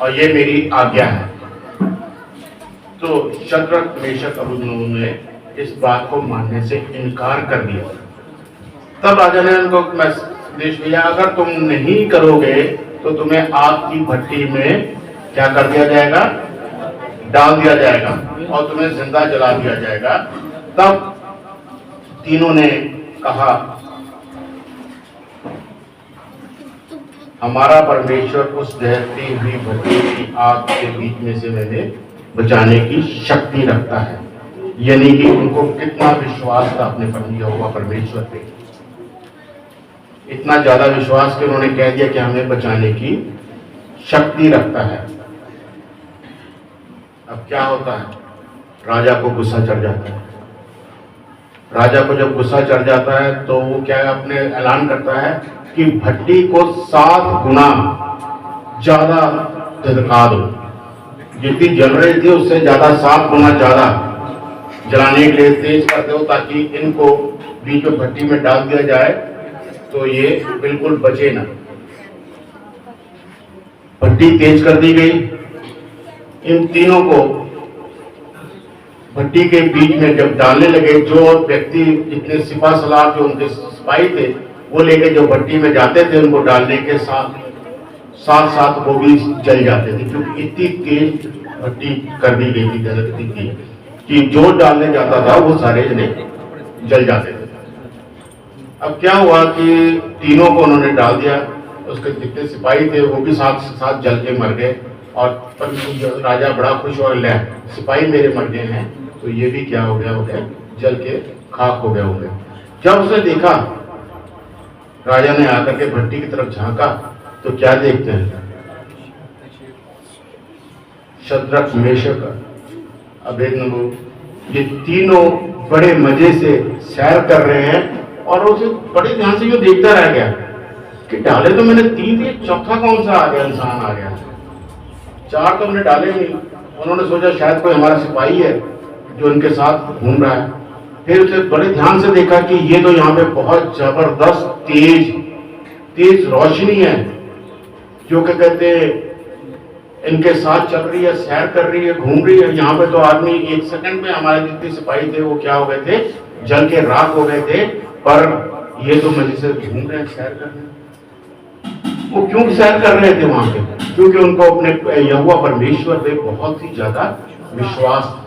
[SPEAKER 1] और ये मेरी आज्ञा है। तो शद्रक, मेशक, अबेदनगो ने इस बात को मानने से इनकार कर दिया। तब राजा ने उनको संदेश दिया, अगर तुम नहीं करोगे तो तुम्हें आग की भट्टी में क्या कर दिया जाएगा, डाल दिया जाएगा, और तुम्हें जिंदा जला दिया जाएगा। तब तीनों ने कहा हमारा परमेश्वर उस जहती हुई भट्टी की आग के बीच में से मैंने बचाने की शक्ति रखता है। यानी कि उनको कितना विश्वास था अपने परमेश्वर पे, इतना ज्यादा विश्वास कि उन्होंने कह दिया कि हमें बचाने की शक्ति रखता है। अब क्या होता है, राजा को गुस्सा चढ़ जाता है। राजा को जब गुस्सा चढ़ जाता है तो वो क्या अपने ऐलान करता है कि भट्टी को 7 गुना ज्यादा धधका दो, जितनी जल रही थी उससे ज्यादा 7 गुना ज्यादा जलाने के लिए तेज कर दो, ताकि इनको बीच में भट्टी में डाल दिया जाए तो ये बिल्कुल बचे ना। भट्टी तेज कर दी गई। इन तीनों को भट्टी के बीच में जब डालने लगे, जो व्यक्ति जितने सिपा सलार जो उनके सिपाही थे वो लेके जो भट्टी में जाते थे, उनको डालने के साथ वो भी जल जाते थे, क्योंकि इतनी तेज भट्टी कर दी गई थी, जलती थी कि जो डालने जाता था वो सारे जने जल जाते थे। अब क्या हुआ कि तीनों को उन्होंने डाल दिया, उसके जितने सिपाही थे वो भी साथ साथ जल के मर गए। और राजा बड़ा खुश हो गया, सिपाही मेरे मर गए हैं तो ये भी क्या हो गया जल के खाक हो गए होंगे। जब उसने देखा, राजा ने आकर के भट्टी की तरफ झांका तो क्या देखते हैं, शद्रक, मेशक, अबेदनगो, ये तीनों बड़े मजे से सैर कर रहे हैं। और उसे बड़े ध्यान से जो देखता रह गया कि डाले तो मैंने 3 दिए, चौथा कौन सा आ गया, इंसान आ गया, 4 तो हमने डाले नहीं। उन्होंने सोचा शायद कोई हमारा सिपाही है जो इनके साथ घूम रहा है। फिर उसे बड़े ध्यान से देखा कि ये तो यहाँ पे बहुत जबरदस्त तेज रोशनी है, जो क्या कहते हैं इनके साथ चल रही है, सैर कर रही है, घूम रही है। यहाँ पे तो आदमी 1 सेकंड में, हमारे जितने सिपाही थे वो क्या हो गए थे, जल के राख हो गए थे। पर ये तो मजे से घूम रहे हैं, सैर कर रहे हैं। वो क्यों सैर कर रहे थे वहां पे? क्योंकि उनको अपने यहोवा परमेश्वर पे बहुत ही ज्यादा विश्वास था।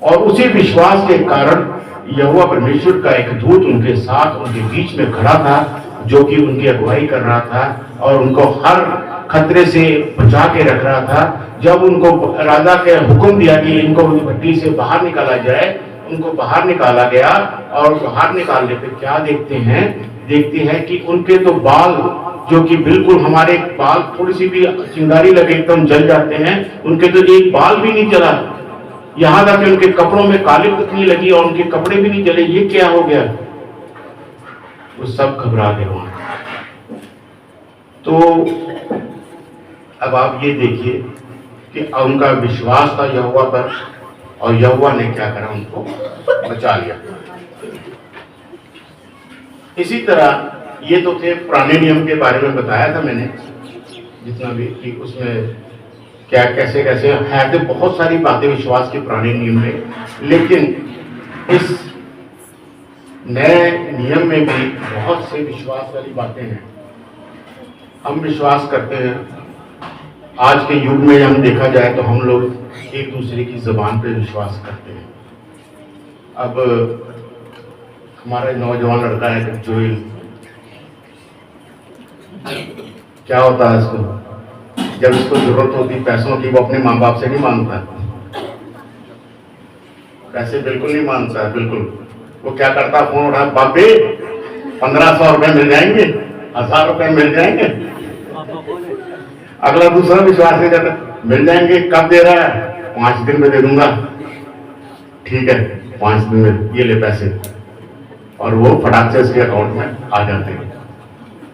[SPEAKER 1] और उसी विश्वास के कारण यहोवा परमेश्वर का एक दूत उनके साथ, उनके बीच में खड़ा था, जो कि उनकी अगुवाई कर रहा था और उनको हर खतरे से बचा के रख रहा था। जब उनको राजा के हुक्म दिया कि इनको भट्टी से बाहर निकाला जाए, उनको बाहर निकाला गया। और बाहर निकालने पे क्या देखते हैं कि उनके तो बाल, जो कि बिल्कुल हमारे बाल थोड़ी सी भी चिंगारी लगे एकदम जल जाते हैं, उनके तो एक बाल भी नहीं जला। यहाँ तक कि उनके कपड़ों में काली पुतली लगी और उनके कपड़े भी नहीं जले। ये क्या हो गया? वो सब घबरा गए वहां। तो अब आप ये देखिए कि उनका विश्वास था यहोवा पर, और यहोवा ने क्या करा, उनको बचा लिया। इसी तरह ये तो थे पुराने नियम के बारे में बताया था मैंने, जितना भी कि उसमें क्या कैसे है, तो बहुत सारी बातें विश्वास के पुराने नियम में। लेकिन इस नए नियम में भी बहुत से विश्वास वाली बातें हैं। हम विश्वास करते हैं, आज के युग में हम देखा जाए तो हम लोग एक दूसरे की जुबान पे विश्वास करते हैं। अब हमारा नौजवान लड़का है जोइल, क्या होता है इसको, जब इसको जरूरत होती पैसों की, वो अपने माँ बाप से नहीं मांगता, पैसे बिल्कुल नहीं मांगता है, बिल्कुल। वो क्या करता, फोन उठा, बापे 1500 रुपए मिल जाएंगे, 1000 रुपए मिल जाएंगे। अगला दूसरा विश्वास नहीं करता, मिल जाएंगे, कब दे रहा है, 5 दिन में दे दूंगा। ठीक है, 5 दिन में ये ले पैसे, और वो फटाक से उसके अकाउंट में आ जाते हैं।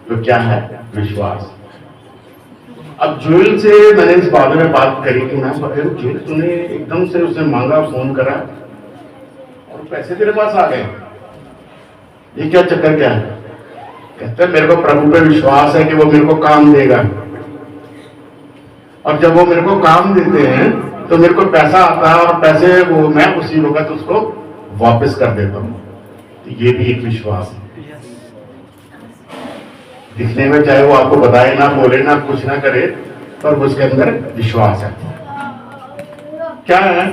[SPEAKER 1] तो क्या है? विश्वास। अब जोएल से मैंने इस बारे में बात करी कि मैं जोएल, तूने एकदम से उसने मांगा, फोन करा और पैसे तेरे पास आ गए, ये क्या चक्कर क्या है? कहते हैं मेरे को प्रभु पे विश्वास है कि वो मेरे को काम देगा, और जब वो मेरे को काम देते हैं तो मेरे को पैसा आता है, और पैसे वो मैं उसी वक्त उसको वापस कर देता हूं। तो ये भी एक विश्वास है। दिखने में चाहे वो आपको बताए ना, बोले ना, कुछ ना करे, पर उसके अंदर विश्वास है। क्या है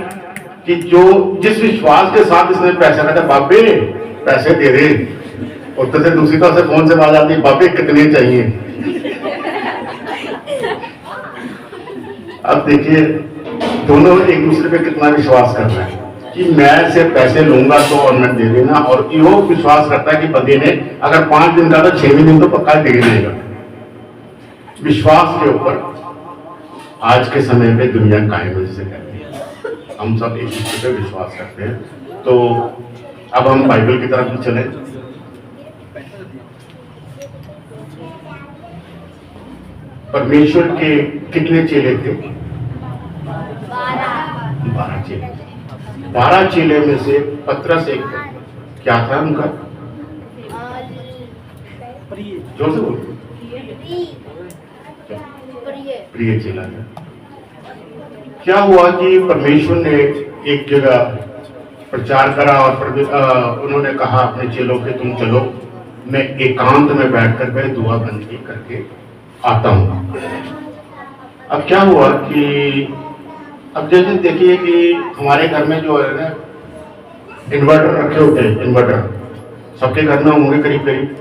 [SPEAKER 1] कि जो जिस विश्वास के साथ इसने पैसा कहता, बापे पैसे दे दे, उत्तर से दूसरी तरफ से फोन से बात आती है, बापे कितने चाहिए। अब देखिए दोनों एक दूसरे पे कितना विश्वास कर रहे हैं कि मैं से पैसे लूंगा तो ऑनलाइन दे देना, और यो विश्वास करता है कि बंदे ने अगर 5 दिन का तो 6वें दिन तो पक्का दे देगा। विश्वास के ऊपर आज के समय में दुनिया कायम से करती है, हम सब एक दूसरे पे विश्वास करते हैं। तो अब हम बाइबल की तरफ भी चले। परमेश्वर के कितने चेले थे? 12 चेले। 12 चेले में से पतरस एक था। क्या था उनका? जोर से बोलो। प्रिय चेला था। क्या हुआ कि परमेश्वर ने एक जगह प्रचार करा और उन्होंने कहा अपने चेलों के तुम चलो, मैं एकांत में बैठकर मैं दुआ बंदी करके आता हूँ। अब क्या हुआ कि अब जैसे देखिए कि हमारे घर में जो है ना इन्वर्टर रखे होते हैं, इन्वर्टर सबके घर में होंगे करीब करीब।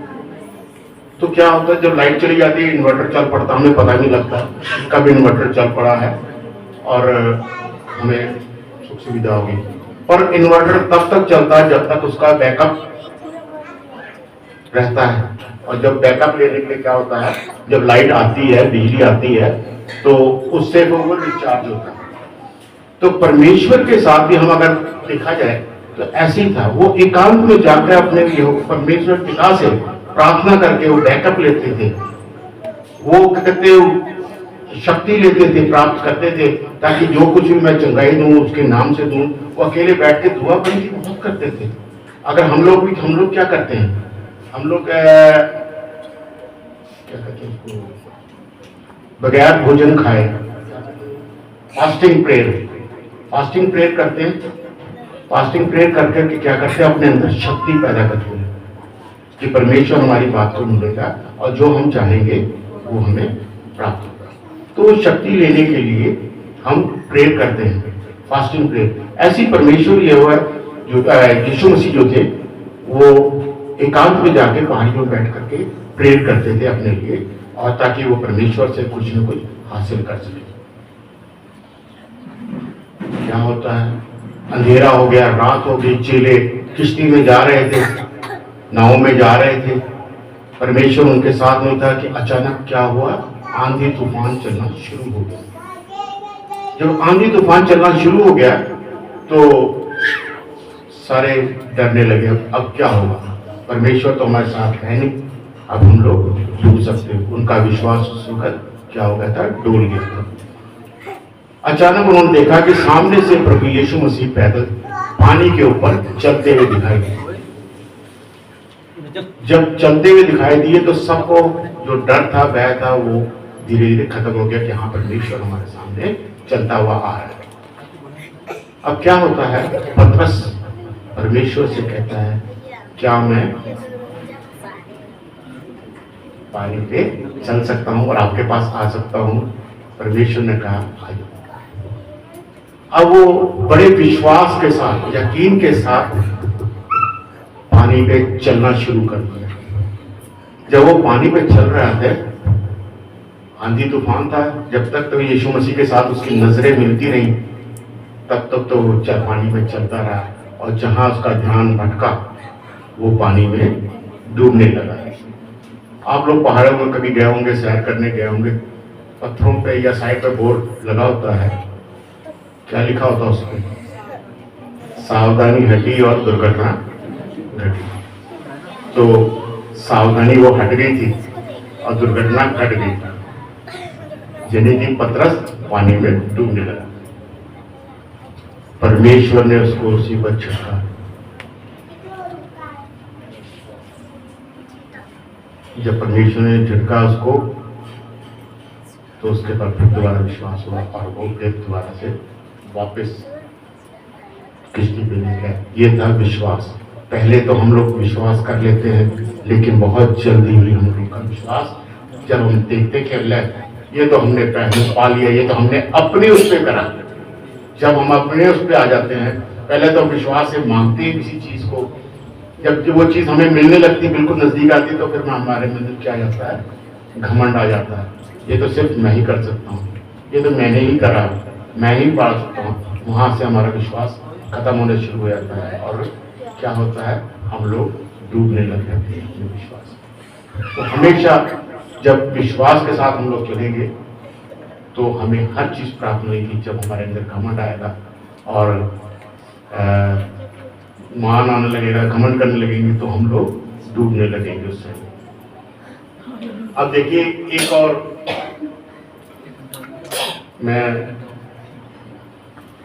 [SPEAKER 1] तो क्या होता है जब लाइट चली जाती है इन्वर्टर चल पड़ता, हमें पता नहीं लगता कब इन्वर्टर चल पड़ा है और हमें सुख सुविधा होगी। पर इन्वर्टर तब तक चलता है जब तक उसका बैकअप रहता है, और जब बैकअप लेने के लिए क्या होता है, जब लाइट आती है, बिजली आती है, तो उससे वो डिस्चार्ज होता है। तो परमेश्वर के साथ भी हम अगर देखा जाए तो ऐसे ही था। वो एकांत में जाकर अपने परमेश्वर पिता से प्रार्थना करके वो बैकअप लेते थे, वो कहते शक्ति लेते थे, प्राप्त करते थे, ताकि जो कुछ भी मैं चंगाई दूं उसके नाम से दूं। वो अकेले बैठ के दुआ बंदी बहुत करते थे। अगर हम लोग क्या करते हैं, हम लोग क्या कहते हैं उसको, बगैर भोजन खाए फास्टिंग प्रेयर करते हैं। फास्टिंग प्रेयर करके क्या करते हैं, अपने अंदर शक्ति पैदा करते हैं कि परमेश्वर हमारी बात को मिलेगा और जो हम चाहेंगे वो हमें प्राप्त होगा। तो वो शक्ति लेने के लिए हम प्रेयर करते हैं, फास्टिंग प्रेयर। ऐसी परमेश्वर ये हुआ जो यीशु मसीह जो थे वो एकांत में जाके पहाड़ियों में बैठ करके प्रेयर करते थे अपने लिए, और ताकि वो परमेश्वर से कुछ न कुछ हासिल कर सके। क्या होता है, अंधेरा हो गया, रात हो गई, चेले किश्ती में जा रहे थे, नाव में जा रहे थे, परमेश्वर उनके साथ नहीं था कि अचानक क्या हुआ, आंधी तूफान चलना शुरू हो गया। जब आंधी तूफान चलना शुरू हो गया तो सारे डरने लगे, अब क्या होगा, परमेश्वर तो हमारे साथ है नहीं, अब हम लोग डूब सकते। उनका विश्वास सुखद क्या हो गया था, डोल गया था। अचानक उन्होंने देखा कि सामने से प्रभु यीशु मसीह पैदल पानी के ऊपर चलते हुए दिखाई दिए। जब चलते हुए दिखाई दिए तो सबको जो डर था, भय था, वो धीरे धीरे खत्म हो गया कि हाँ परमेश्वर हमारे सामने चलता हुआ आ रहा है। अब क्या होता है, पतरस परमेश्वर से कहता है क्या मैं पानी पे चल सकता हूं और आपके पास आ सकता हूं? परमेश्वर ने कहा आ जाओ। अब वो बड़े विश्वास के साथ, यकीन के साथ पानी पे चलना शुरू कर दिया। जब वो पानी पे चल रहा था, आंधी तूफान था, जब तक तो यीशु मसीह के साथ उसकी नजरें मिलती रही तब तक तो वो पानी में चलता रहा, और जहां उसका ध्यान भटका वो पानी में डूबने लगा। आप लोग पहाड़ों में कभी गए होंगे, सैर करने गए होंगे, पत्थरों पे या साइड पे बोर्ड लगा होता है, क्या लिखा होता है उस पर, सावधानी हटी और दुर्घटना घटी। तो सावधानी वो हट गई थी और दुर्घटना घट गई थी, यानी कि पतरस पानी में डूबने लगा। परमेश्वर ने उसको उसी पर छका। जब परमेश्वर ने झटका उसको तो उसके बाद फिर दोबारा विश्वास हुआ और वो फिर दोबारा से वापस किश्ती पे ले गया। ये था विश्वास। पहले तो हम लोग विश्वास कर लेते हैं, लेकिन बहुत जल्दी ही हम लोग का विश्वास, जब हम देखते कि अल्लाह ये तो हमने पहले पा लिया, ये तो हमने अपने उस पर करा। जब हम अपने उस पर आ जाते हैं, पहले तो विश्वास से मांगते हैं किसी चीज को, जब वो चीज हमें मिलने लगती, बिल्कुल नजदीक आती, तो फिर हमारे में क्या जाता है, घमंड आ जाता है, ये तो सिर्फ मैं ही कर सकता हूँ, ये तो मैंने ही करा, मैं ही पाल सकता हूँ, वहाँ से हमारा विश्वास खत्म होना शुरू हो जाता है और क्या होता है, हम लोग डूबने लग जाते हैं अपने विश्वास। तो हमेशा जब विश्वास के साथ हम लोग चलेंगे तो हमें हर चीज़ प्राप्त मिलेगी। जब हमारे अंदर घमंड आएगा और मान आने लगेगा, घमंड करने लगेंगे, तो हम लोग डूबने लगेंगे उससे। अब देखिए एक और मैं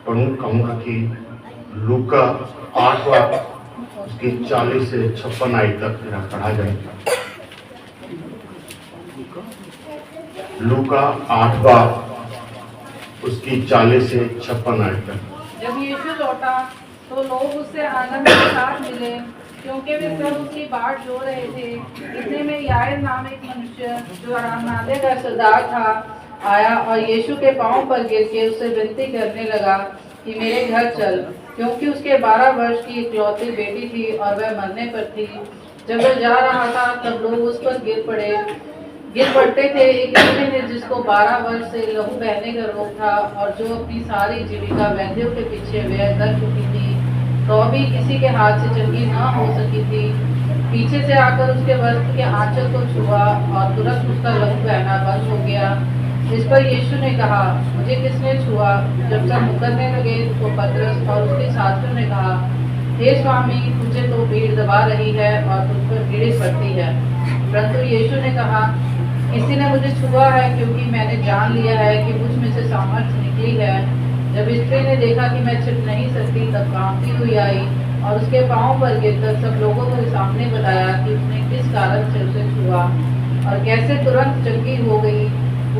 [SPEAKER 1] कहूँगा कि लूका 8वां उसकी 40 से 56 आयत तक मेरा पढ़ा जाएगा। लूका 8वां उसकी 40 से 56 आयत तक।
[SPEAKER 5] जब यीशु लौटा तो लोग उससे आनंद के साथ मिले, क्योंकि वे सब उसकी बाट जो रहे थे। इतने में याईर नाम एक मनुष्य जो आराधनालय का सरदार था आया और यीशु के पांव पर गिर के उससे विनती करने लगा कि मेरे घर चल, क्योंकि उसके 12 वर्ष की इकलौती बेटी थी और वह मरने पर थी। जब वह जा रहा था तब लोग उस पर गिर पड़ते थे। एक स्त्री ने जिसको 12 वर्ष से लहू बहने का रोग था और जो अपनी सारी जीविका वैद्यों के पीछे व्यय कर चुकी थी, तो भी किसी के हाथ से चंगी न हो सकी थी, पीछे से आकर उसके वस्त्र के आंचल को छुआ और तुरंत उसका लहू बहना बंद हो गया। इस पर यीशु ने कहा, मुझे किसने छुआ? जब सब मुकरने लगे तो पतरस और उसके साथियों ने कहा, हे स्वामी, तुझे तो भीड़ दबा रही है और तुझ पर भीड़ पड़ती है। परंतु यीशु ने कहा, किसी ने मुझे छुआ है, क्योंकि मैंने जान लिया है कि मुझ में से सामर्थ्य निकली है। जब स्त्री ने देखा कि मैं छिप नहीं सकती, तब कांपती हुई आई और उसके पांव पर गिरकर सब लोगों के सामने बताया कि उसने किस कारण से उसे छुआ और कैसे तुरंत चंगी हो गई।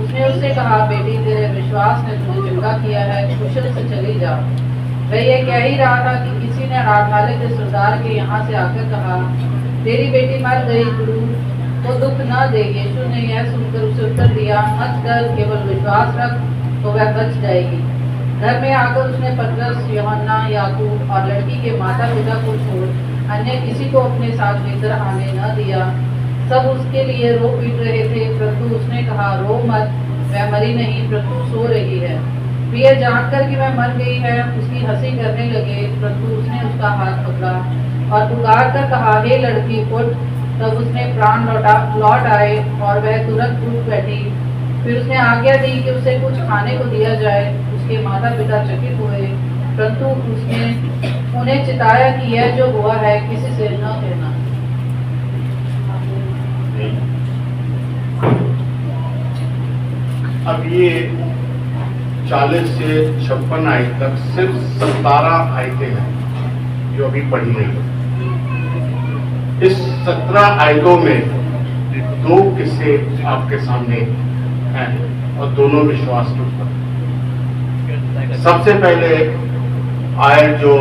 [SPEAKER 5] उसने उससे कहा, बेटी, तेरे विश्वास ने तुझे चंगा किया है, कुशल से चली जा। वह ये कह ही रहा था कि किसी ने आराधनालय के सरदार के यहाँ से आकर कहा, तेरी बेटी मर गई, गुरु को दुख न दे। यीशु ने यह सुनकर उसे उत्तर दिया, मत कर, केवल विश्वास रख तो वह बच जाएगी। घर में आकर उसने पतरस, यूहन्ना, याकूब और लड़की के माता पिता को छोड़ अन्य किसी को अपने साथ भीतर आने न दिया। सब उसके लिए रो पीट रहे थे, परंतु उसने कहा, रो मत, वह मरी नहीं परंतु सो रही है। प्रिय जानकर कि वह मर गई है, उसकी हंसी करने लगे, परंतु उसने उसका हाथ पकड़ा और पुकार कर कहा, हे लड़की, उठ। तब उसने प्राण लौट आए और वह तुरंत उठ बैठी। फिर उसने आज्ञा दी कि उसे कुछ खाने को दिया जाए। उसके माता पिता चकित हुए, परंतु उसने उन्हें चिताया कि यह जो हुआ है किसी से न कहना।
[SPEAKER 1] अब ये 40 से 56 आयत तक सिर्फ 17 आयतें हैं जो अभी पढ़ी गई है। इस 17 आयतों में 2 किस्से आपके सामने हैं और दोनों विश्वास के ऊपर। सबसे पहले आयत जो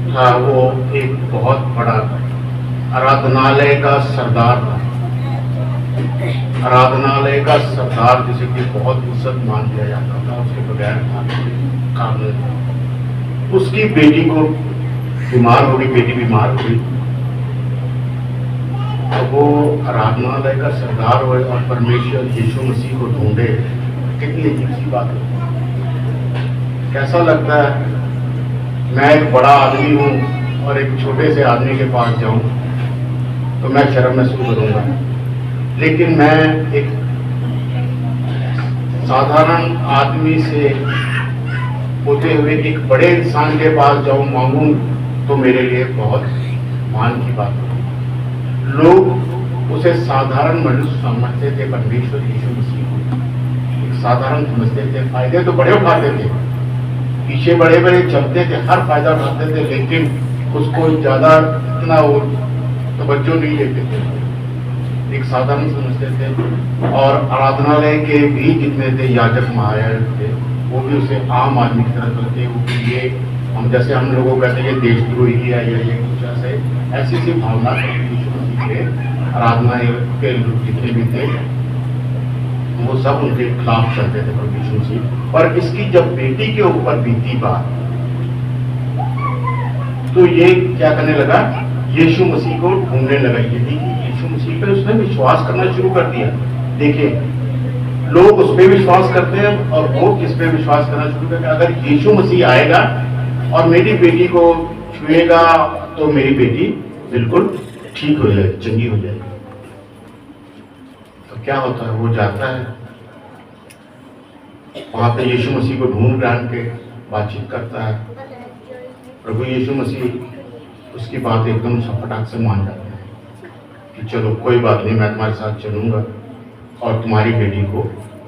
[SPEAKER 1] था वो एक बहुत बड़ा आराधनालय का सरदार था। आराधनालय का सरदार जिसे कि बहुत इज्जत मान दिया जाता था, उसके बगैर काम नहीं। उसकी बेटी को बीमार हो गई, बेटी बीमार हो गई, तो वो आराधनालय का सरदार हुए और परमेश्वर यीशु मसीह को ढूंढे। कितनी अजीब सी बात है। कैसा लगता है मैं एक बड़ा आदमी हूँ और एक छोटे से आदमी के पास जाऊं तो मैं शर्म महसूस करूंगा, लेकिन मैं एक साधारण आदमी से होते हुए एक बड़े इंसान के पास जाऊं मांगूं तो मेरे लिए बहुत मान की बात है। लोग उसे साधारण मनुष्य समझते थे, परमेश्वर यीशु मसीह को एक साधारण समझते थे। फायदे तो बड़े उठाते थे, पीछे बड़े बड़े चलते थे, हर फायदा उठाते थे, लेकिन उसको ज्यादा इतना वो तवज्जो नहीं देते थे, एक साधारण समझते थे। और आराधनालय के भी जितने थे याजक महायाजक थे, वो भी उसे आम आदमी की तरह करते। वो ये हम जैसे हम लोगों को कहते हैं ये देशद्रोही है या ये कुछ ऐसी सी भावना यीशु मसीह के आराधनालय के जितने भी थे वो सब उनके खिलाफ चलते थे यीशु मसीह। और इसकी जब बेटी के ऊपर बीती बात, तो ये क्या करने लगा, यीशु मसीह को ढूंढने लगा। यदि यीशु मसीह पे उसने विश्वास करना शुरू कर दिया। देखिए लोग उस पर विश्वास करते हैं और वो किस पे विश्वास करना शुरू करते हैं, अगर यीशु मसीह आएगा और मेरी बेटी को छुएगा तो मेरी बेटी बिल्कुल ठीक हो जाएगी, चंगी हो जाएगी। तो क्या होता है, वो जाता है वहां पे यीशु मसीह को ढूंढ ढांढ के बातचीत करता है। प्रभु यीशु मसीह उसकी बात एकदम फटाक से मान जाते हैं कि चलो कोई बात नहीं, मैं तुम्हारे साथ चलूंगा और तुम्हारी बेटी को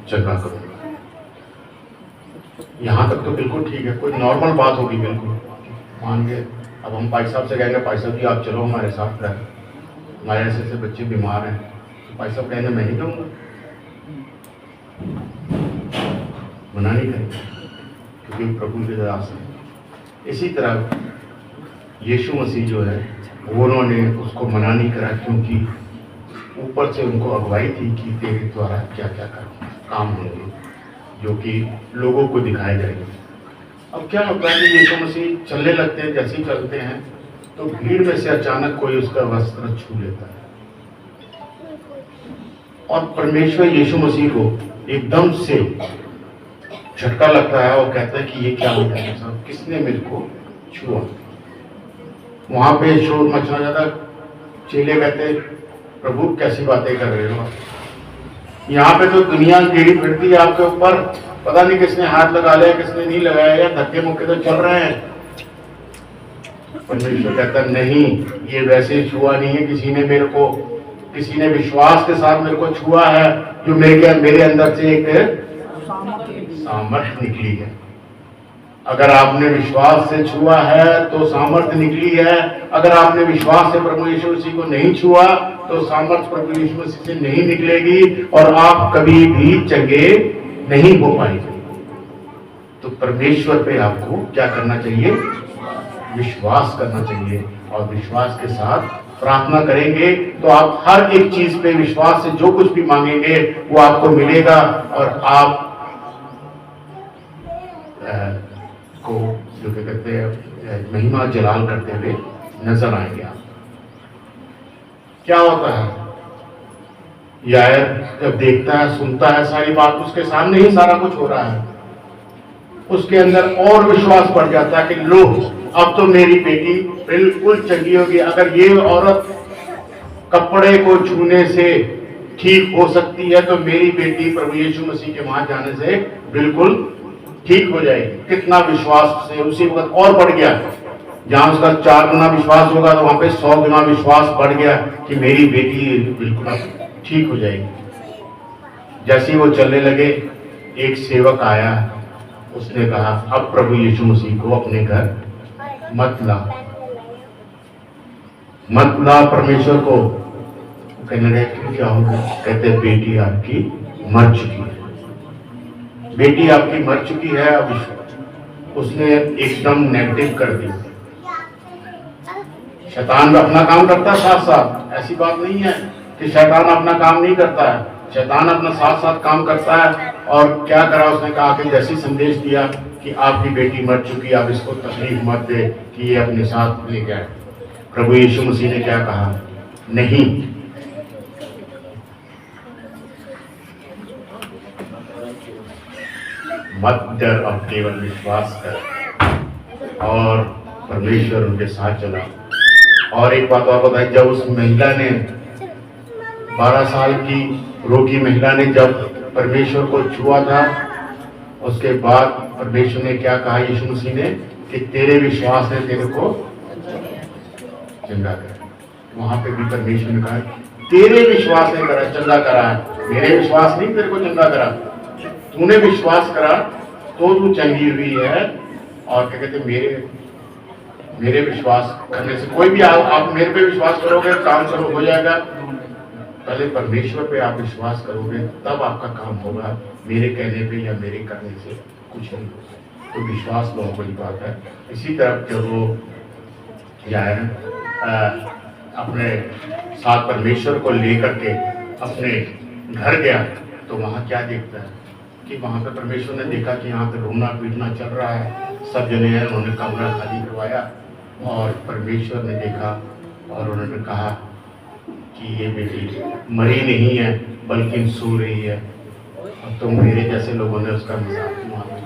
[SPEAKER 1] चंगा करूंगा। यहाँ तक तो बिल्कुल ठीक है, कोई नॉर्मल बात होगी, बिल्कुल मान गए। अब हम भाई साहब से कहेंगे, भाई साहब जी आप चलो हमारे साथ रहे, हमारे ऐसे ऐसे बच्चे बीमार हैं, तो भाई साहब कहेंगे मैं नहीं कहूँगा, मना नहीं करेंगे क्योंकि प्रभु के दास है। इसी तरह यीशु मसीह जो है उन्होंने उसको मना नहीं करा, क्योंकि ऊपर से उनको अगुवाई थी कि तेरे द्वारा क्या क्या काम होंगे जो कि लोगों को दिखाए जाएंगे। अब क्या होता है कि यीशु मसीह चलने लगते हैं, जैसे ही चलते हैं तो भीड़ में से अचानक कोई उसका वस्त्र छू लेता है और परमेश्वर यीशु मसीह को एकदम से झटका लगता है और कहता है कि ये क्या हो गया साहब, किसने मेरे को छुआ। वहां पे शोर मचना जाता, चेले कहते प्रभु कैसी बातें कर रहे हो, यहाँ पे तो दुनिया टेढ़ी फिरती है आपके ऊपर, पता नहीं किसने हाथ लगा लिया किसने नहीं लगाया, या धक्के मुक्के तो चल रहे हैं। परमेश्वर कहता नहीं, ये वैसे छुआ नहीं है, किसी ने विश्वास के साथ मेरे को छुआ है, जो मेरे अंदर से एक सामर्थ्य निकली है। अगर आपने विश्वास से छुआ है तो सामर्थ्य निकली है, अगर आपने विश्वास से प्रभु यीशु मसीह को नहीं छुआ तो सामर्थ्य प्रभु यीशु मसीह से नहीं निकलेगी और आप कभी भी चंगे नहीं हो पाएंगे। तो परमेश्वर पे आपको क्या करना चाहिए, विश्वास करना चाहिए, और विश्वास के साथ प्रार्थना करेंगे तो आप हर एक चीज पे विश्वास से जो कुछ भी मांगेंगे वो आपको मिलेगा और आप को जो क्या कहते हैं महिमा जलाल करते हुए नजर आएंगे। आप क्या होता है, यायर जब देखता है सुनता है सारी बात, उसके सामने ही सारा कुछ हो रहा है, उसके अंदर और विश्वास बढ़ जाता है कि लो अब तो मेरी बेटी बिल्कुल चंगी होगी। अगर ये औरत कपड़े को छूने से ठीक हो सकती है तो मेरी बेटी प्रभु यीशु मसीह के वहां जाने से बिल्कुल ठीक हो जाएगी। कितना विश्वास से उसी वक्त और बढ़ गया, जहां उसका 4 गुना विश्वास होगा तो वहां पे 100 गुना विश्वास बढ़ गया कि मेरी बेटी बिल्कुल ठीक हो जाएगी। जैसे ही वो चलने लगे, एक सेवक आया, उसने कहा अब प्रभु यीशु मसीह को अपने घर मत ला परमेश्वर को। कहने लगे क्यों, क्या होगा? कहते बेटी आपकी मर चुकी है, बेटी आपकी मर चुकी है। अब उसने एकदम नेगेटिव कर दी। शैतान अपना काम करता है साथ साथ, ऐसी बात नहीं है कि शैतान अपना काम नहीं करता है, शैतान अपना साथ साथ काम करता है। और क्या करा उसने, कहा कि जैसी संदेश दिया कि आपकी बेटी मर चुकी, आप इसको तकलीफ मत दे कि ये अपने साथ ले गया। प्रभु यीशु मसीह ने क्या कहा, नहीं, मत डर, अब केवल विश्वास कर। और परमेश्वर उनके साथ चला। और एक बात और बताई, जब उस महिला ने 12 साल की रोगी महिला ने जब परमेश्वर को छुआ था, उसके बाद परमेश्वर ने क्या कहा यीशु मसीह ने, कि तेरे विश्वास ने तेरे को चंगा करा। वहां पे भी परमेश्वर ने कहा तेरे विश्वास ने करा, चंगा करा है, मेरे विश्वास नहीं तेरे को चंगा करा, तूने विश्वास करा तो तू चंगी हुई है। और क्या कहते, मेरे विश्वास करने से कोई भी आप मेरे पे विश्वास करोगे काम करो हो जाएगा। पहले परमेश्वर पे आप विश्वास करोगे तब आपका काम होगा, मेरे कहने पे या मेरे करने से कुछ नहीं होगा। तो विश्वास बहुत बड़ी बात है। इसी तरह जब वो अपने साथ परमेश्वर को लेकर के अपने घर गया तो वहाँ क्या देखता है कि वहाँ पे परमेश्वर ने देखा कि यहाँ पे रोना पीटना चल रहा है, सब जने हैं, उन्होंने कमरा खाली करवाया। और परमेश्वर ने देखा और उन्होंने कहा कि ये बेटी मरी नहीं है बल्कि सो रही है। और तुम मेरे जैसे लोगों ने उसका मजाक मारा।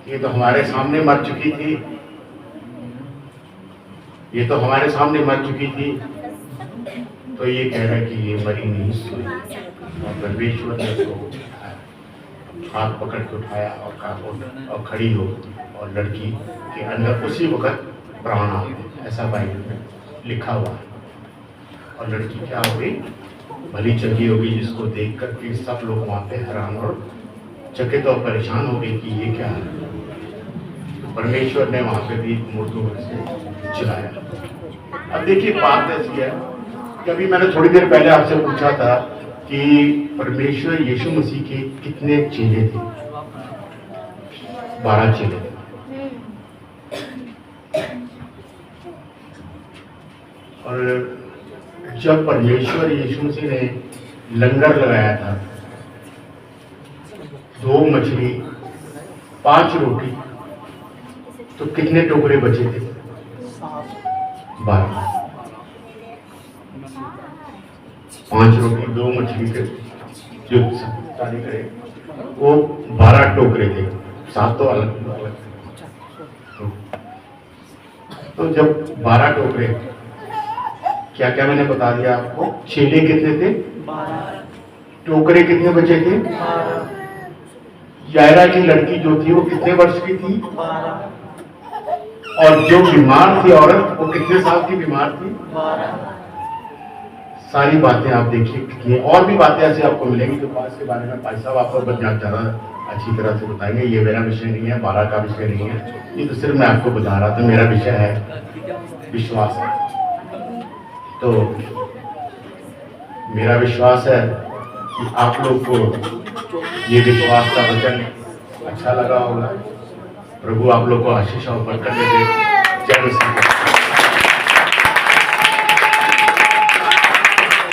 [SPEAKER 1] ये तो हमारे सामने मर चुकी थी, ये तो हमारे सामने मर चुकी थी, तो ये कह रहा है कि ये मरी नहीं सोई। और परमेश्वर ने उसको उठाया, हाथ पकड़ के उठाया और कहा और खड़ी हो, और लड़की के अंदर उसी वक्त प्राण आ गए, ऐसा बाइबल में लिखा हुआ है। और लड़की क्या हो गई, भली चंगी हो गई, जिसको देख कर के सब लोग वहाँ पे हैरान और चकित और परेशान हो गए कि ये क्या है। तो परमेश्वर ने वहाँ पे भी मुर्दों से चलाया। अब देखिए बात ऐसी है कि अभी मैंने थोड़ी देर पहले आपसे पूछा था कि परमेश्वर यीशु मसीह के कितने चेले थे? 12 चेले थे। और जब परमेश्वर यीशु मसीह ने लंगर लगाया था, 2 मछली 5 रोटी, तो कितने टोकरे बचे थे? 12। 5 रोटी 2 मछली के जो सारी करे वो 12 टोकरे थे, 7 तो अलग अलग थे। तो जब 12 टोकरे, क्या क्या मैंने बता दिया आपको, चेले कितने थे?
[SPEAKER 3] 12।
[SPEAKER 1] टोकरे कितने बचे थे?
[SPEAKER 3] 12।
[SPEAKER 1] यायरा की लड़की जो थी वो कितने वर्ष की थी?
[SPEAKER 3] 12।
[SPEAKER 1] और जो बीमार थी औरत, वो कितने साल की बीमार थी?
[SPEAKER 3] 12।
[SPEAKER 1] सारी बातें आप देखिए कितनी, और भी बातें ऐसे आपको मिलेंगी जो इसके बारे में भाई साहब आपको ज़्यादा अच्छी तरह से बताएंगे। ये मेरा विषय नहीं है, 12 का विषय नहीं है, ये तो सिर्फ मैं आपको बता रहा था। मेरा विषय है विश्वास। तो मेरा विश्वास है कि आप लोग को ये विश्वास का वचन अच्छा लगा होगा। प्रभु आप लोग को आशीष और बरकत दे। जय मसीह।